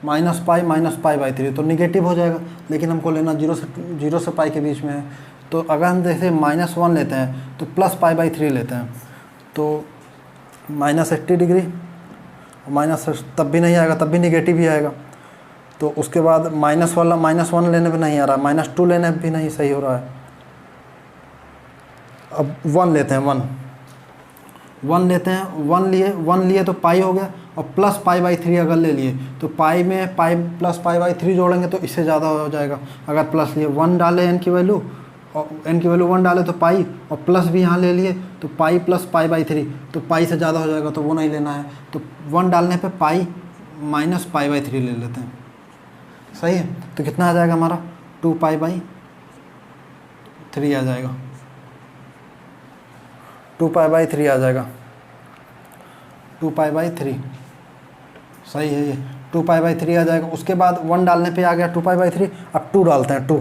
[SPEAKER 1] -π/3 तो निगेटिव हो जाएगा, लेकिन हमको लेना 0 से पाई के बीच में है। तो अगर हम जैसे -1 लेते हैं तो प्लस π/3 लेते हैं, तो -80 डिग्री, माइनस तब भी नहीं आएगा, तब भी निगेटिव ही आएगा। तो उसके बाद -1 लेने पे नहीं आ रहा, -2 लेने पे भी नहीं सही हो रहा है। अब 1 लेते हैं, 1 लेते हैं, 1 लिए तो पाई हो गया, और प्लस π/3 अगर ले लिए तो पाई में पाई प्लस π/3 जोड़ेंगे तो इससे ज़्यादा हो जाएगा। अगर प्लस लिए 1 डाले n की वैल्यू, और n की वैल्यू 1 डाले तो पाई, और प्लस भी यहाँ ले लिए तो पाई प्लस π/3, तो पाई से ज़्यादा हो जाएगा, तो वो नहीं लेना है। तो 1 डालने पे पाई माइनस π/3 ले लेते हैं। सही है, तो कितना आ जाएगा हमारा 2π/3 आ जाएगा, 2π/3 आ जाएगा, 2π/3। सही है, ये 2π/3 आ जाएगा। उसके बाद 1 डालने पे आ गया 2π/3। अब 2 डालते हैं, 2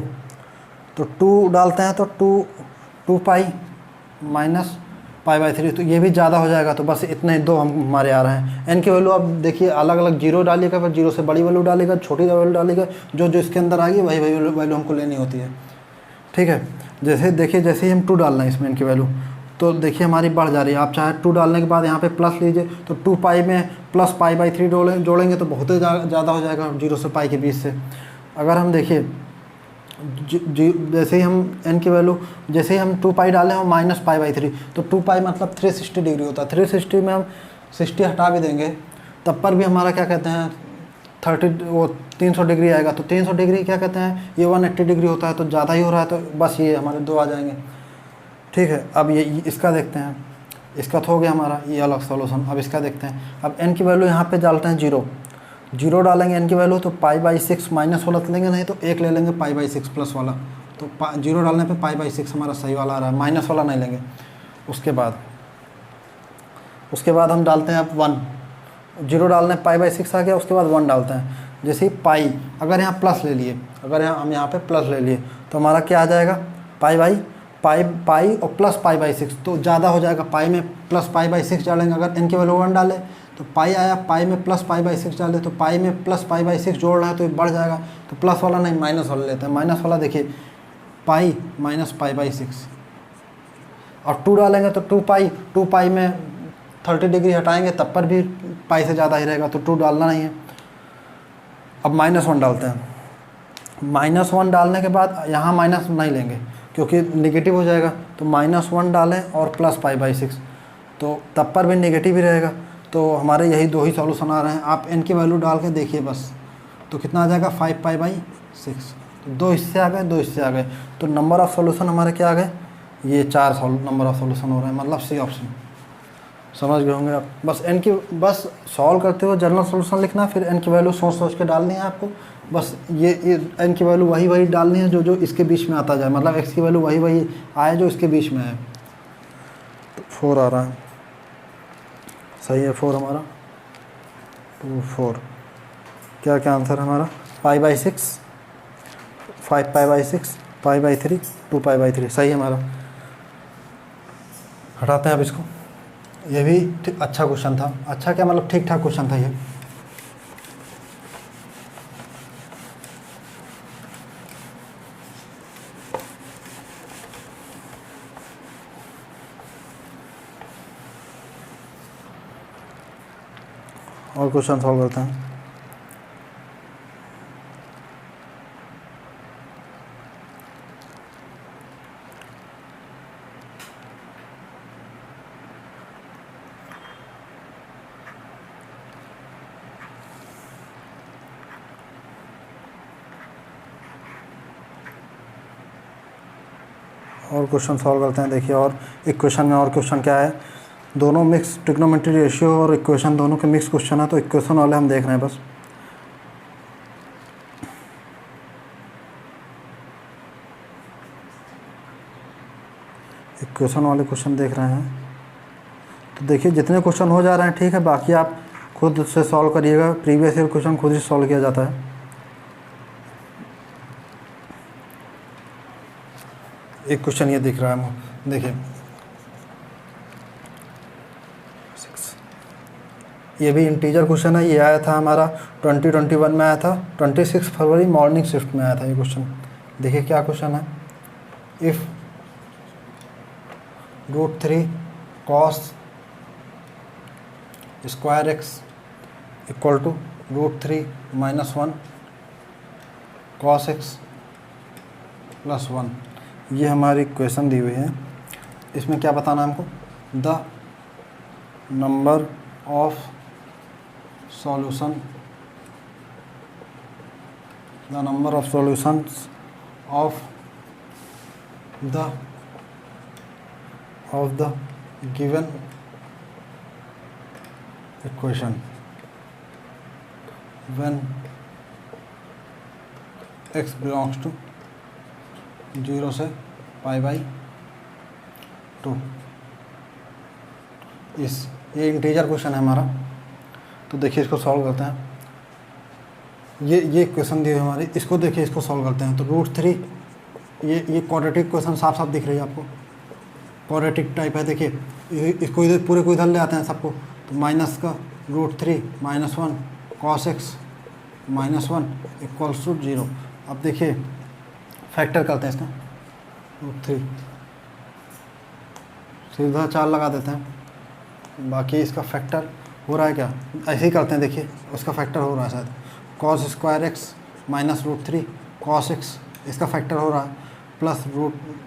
[SPEAKER 1] तो 2 डालते हैं तो 2π माइनस π/3, तो ये भी ज़्यादा हो जाएगा। तो बस इतने 2 हमारे आ रहे हैं। n की वैल्यू अब देखिए अलग अलग 0 डालिएगा, फिर 0 से बड़ी वैल्यू डालिएगा, छोटी वैल्यू डालिएगा, जो इसके अंदर आ गई वही वैल्यू हमको लेनी होती है। ठीक है, जैसे ही हम 2 डाल रहे हैं इसमें n की वैल्यू, तो देखिए हमारी बढ़ जा रही है। आप चाहे 2 डालने के बाद यहाँ पे प्लस लीजिए, तो 2π में प्लस π/3 जोड़ेंगे तो बहुत ही ज़्यादा हो जाएगा 0 से पाई के बीच से। अगर हम देखिए जैसे ही हम n की वैल्यू, जैसे ही हम 2 पाई डालें और माइनस पाई बाई 3, तो 2 पाई मतलब 360 डिग्री होता है। 360 में हम 60 हटा भी देंगे तब पर भी हमारा क्या कहते हैं 300 डिग्री आएगा। तो 300 डिग्री क्या कहते हैं, ये 180 डिग्री होता है, तो ज़्यादा ही हो रहा है, तो बस ये हमारे 2 आ जाएंगे। ठीक है, अब ये इसका देखते हैं, इसका तो हो गया हमारा ये अलग सॉल्यूशन। अब इसका देखते हैं। अब n की वैल्यू यहाँ पे डालते हैं 0 डालेंगे n की वैल्यू, तो पाई बाई 6 माइनस वाला लेंगे, नहीं तो 1 ले लेंगे पाई बाई 6 प्लस वाला। तो 0 डालने पे पाई बाई 6 हमारा सही वाला आ रहा है, माइनस वाला नहीं लेंगे। उसके बाद हम डालते हैं अब 1, 0 डालने पाई बाई 6 आ गया, उसके बाद 1 डालते हैं। जैसे ही पाई, अगर यहाँ प्लस ले लिए, अगर हम यहाँ पे प्लस ले लिए तो हमारा क्या आ जाएगा, पाई और प्लस पाई बाई 6, तो ज़्यादा हो जाएगा। पाई में प्लस पाई बाई 6 डालेंगे, अगर n की वैल्यू 1 डाले तो पाई आया, पाई में प्लस पाई बाई 6 डाले तो पाई में प्लस पाई बाई 6 जोड़ रहा है तो ये बढ़ जाएगा। तो प्लस वाला नहीं, माइनस वाला लेते हैं। माइनस वाला देखिए, पाई माइनस पाई बाई 6, और 2 डालेंगे तो 2 पाई में 30 डिग्री हटाएंगे तब पर भी पाई से ज़्यादा ही रहेगा, तो 2 डालना नहीं है। अब -1 डालते हैं। -1 डालने के बाद यहाँ माइनस नहीं लेंगे क्योंकि नेगेटिव हो जाएगा, तो -1 डालें और प्लस पाई बाई 6, तो तब पर भी नेगेटिव ही रहेगा। तो हमारे यही 2 ही सॉल्यूशन आ रहे हैं। आप n की वैल्यू डाल के देखिए बस, तो कितना आ जाएगा 5 पाई बाई 6। तो 2 इससे आ गए, 2 इससे आ गए, तो नंबर ऑफ़ सॉल्यूशन हमारे क्या आ गए, ये 4 नंबर ऑफ़ सॉल्यूशन हो रहे हैं, मतलब सी ऑप्शन। समझ गए होंगे आप। बस सॉल्व करते हो जनरल सॉल्यूशन लिखना, फिर n की वैल्यू सोच सोच के डालनी है आपको। बस ये n की वैल्यू वही डालनी है जो इसके बीच में आता जाए, मतलब x की वैल्यू वही आए जो इसके बीच में है। तो 4 आ रहा है, सही है 4 हमारा। तो 4 क्या आंसर है हमारा, pi by 6, 5 pi by 6, pi by 3, 2 pi by 3, सही है हमारा। हटाते हैं अब इसको। ये भी अच्छा क्वेश्चन था, अच्छा क्या मतलब ठीक ठाक क्वेश्चन था ये। और क्वेश्चन सॉल्व करते हैं। और क्वेश्चन सॉल्व करते हैं। देखिए, और इक्वेशन में और क्वेश्चन क्या है, दोनों मिक्स ट्रिग्नोमेट्री रेशियो और इक्वेशन दोनों के मिक्स क्वेश्चन है, तो इक्वेशन वाले हम देख रहे हैं बस। इक्वेशन वाले क्वेश्चन देख रहे हैं, तो देखिए जितने क्वेश्चन हो जा रहे हैं ठीक है, बाकी आप खुद से सॉल्व करिएगा। प्रीवियस ईयर क्वेश्चन खुद ही सॉल्व किया जाता है। एक क्वेश्चन ये दिख रहा है, देखिए ये भी इंटीजर क्वेश्चन है। ये आया था हमारा 2021 में आया था, 26 फरवरी मॉर्निंग शिफ्ट में आया था ये क्वेश्चन। देखिए क्या क्वेश्चन है, if √3 cos square x equal to √3 - 1 cos x + 1, ये हमारी इक्वेशन दी हुई है। इसमें क्या बताना है हमको, the number of solution, the number of solutions of the given equation when x belongs to 0 से π/2। ये इंटीजर क्वेश्चन है हमारा। तो देखिए इसको सॉल्व करते हैं। ये इक्वेशन दी है हमारी, इसको देखिए, इसको सॉल्व करते हैं। तो √3, ये क्वाड्रेटिक क्वेश्चन साफ साफ दिख रही है आपको, क्वाड्रेटिक टाइप है। देखिए इसको इधर पूरे को इधर ले आते हैं सबको, तो माइनस का √3 - 1 cos x - 1 = 0। अब देखिए फैक्टर करते हैं इसका, √3 सीधा 4 लगा देते हैं, बाकी इसका फैक्टर हो रहा है क्या, ऐसे ही करते हैं। देखिए उसका फैक्टर हो रहा है शायद, cos² x - √3 cos x इसका फैक्टर हो रहा है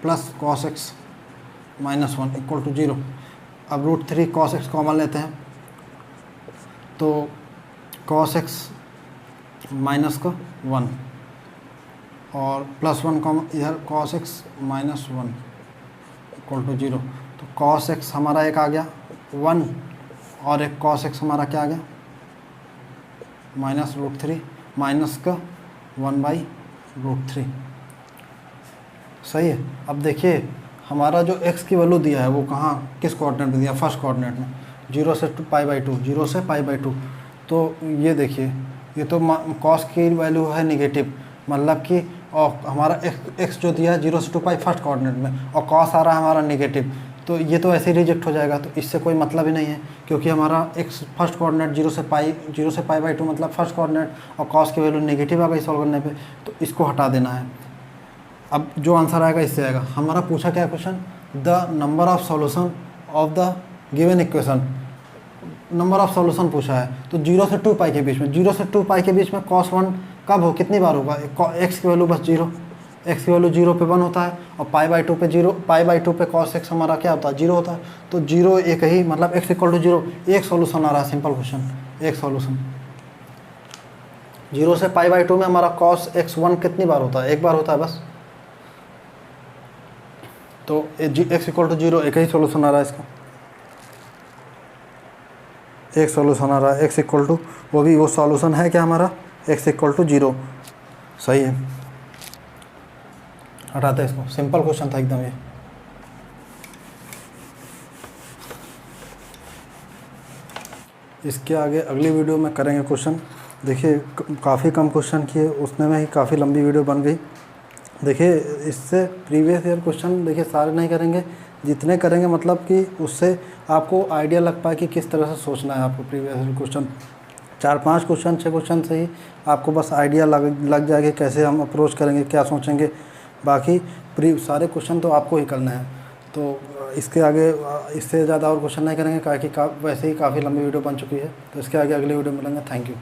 [SPEAKER 1] plus cos x minus 1 equal to 0। अब √3 कॉस एक्स कॉमन लेते हैं तो कॉस एक्स माइनस का 1 और +1 कॉमन इधर cos x minus 1 equal to 0। तो कॉस एक्स हमारा एक आ गया 1 और एक कॉस एक्स हमारा क्या आ गया -√3 माइनस का 1/√3। सही है। अब देखिए हमारा जो x की वैल्यू दिया है वो कहाँ किस कोऑर्डिनेट में दिया, फर्स्ट कोऑर्डिनेट में 0 से π/2, 0 से π/2। तो ये देखिए ये तो कॉस की वैल्यू है नेगेटिव, मतलब कि और हमारा x जो दिया है 0 से 2π फर्स्ट कोऑर्डिनेट में और कॉस आ रहा है हमारा नेगेटिव, तो ये तो ऐसे ही रिजेक्ट हो जाएगा। तो इससे कोई मतलब ही नहीं है क्योंकि हमारा x फर्स्ट कोऑर्डिनेट 0 से π/2 मतलब फर्स्ट कोऑर्डिनेट और कॉस की वैल्यू नेगेटिव आ गई सॉल्व करने पे, तो इसको हटा देना है। अब जो आंसर आएगा इससे आएगा। हमारा पूछा क्या question, the number of solution of the given equation, number of solution पूछा है। तो 0 से 2π के बीच में, 0 से 2π के बीच में cos 1 कब हो, कितनी बार होगा, x की वैल्यू बस 0, x की वैल्यू 0 पे 1 होता है और π/2 पे 0, π/2 पे cos x हमारा क्या होता है 0 होता है। तो 0 एक ही मतलब x इक्वल टू 0, एक सॉल्यूशन आ रहा है, सिंपल क्वेश्चन, एक सॉल्यूशन। 0 से π/2 में हमारा cos x 1 कितनी बार होता है, एक बार होता है बस। तो x इक्वल टू 0 एक ही सॉल्यूशन आ रहा है इसका, एक सॉल्यूशन आ रहा है x इक्वल टू, वो भी वो सॉल्यूशन है क्या हमारा x इक्वल टू 0। सही है, हटाते हैं इसको, सिंपल क्वेश्चन था एकदम ये। इसके आगे अगली वीडियो में करेंगे क्वेश्चन। देखिए काफ़ी कम क्वेश्चन किए, उसने में ही काफ़ी लंबी वीडियो बन गई। देखिए इससे प्रीवियस ईयर क्वेश्चन देखिए सारे नहीं करेंगे, जितने करेंगे मतलब कि उससे आपको आइडिया लग पाए कि किस तरह से सोचना है आपको। Previous year question 4-5 question 6 question से ही आपको बस आइडिया लग जाएगा कैसे हम अप्रोच करेंगे, क्या सोचेंगे। बाकी सारे क्वेश्चन तो आपको ही करना है। तो इसके आगे इससे ज़्यादा और क्वेश्चन नहीं करेंगे, क्योंकि वैसे ही काफ़ी लंबी वीडियो बन चुकी है। तो इसके आगे अगली वीडियो मिलेंगे। Thank you.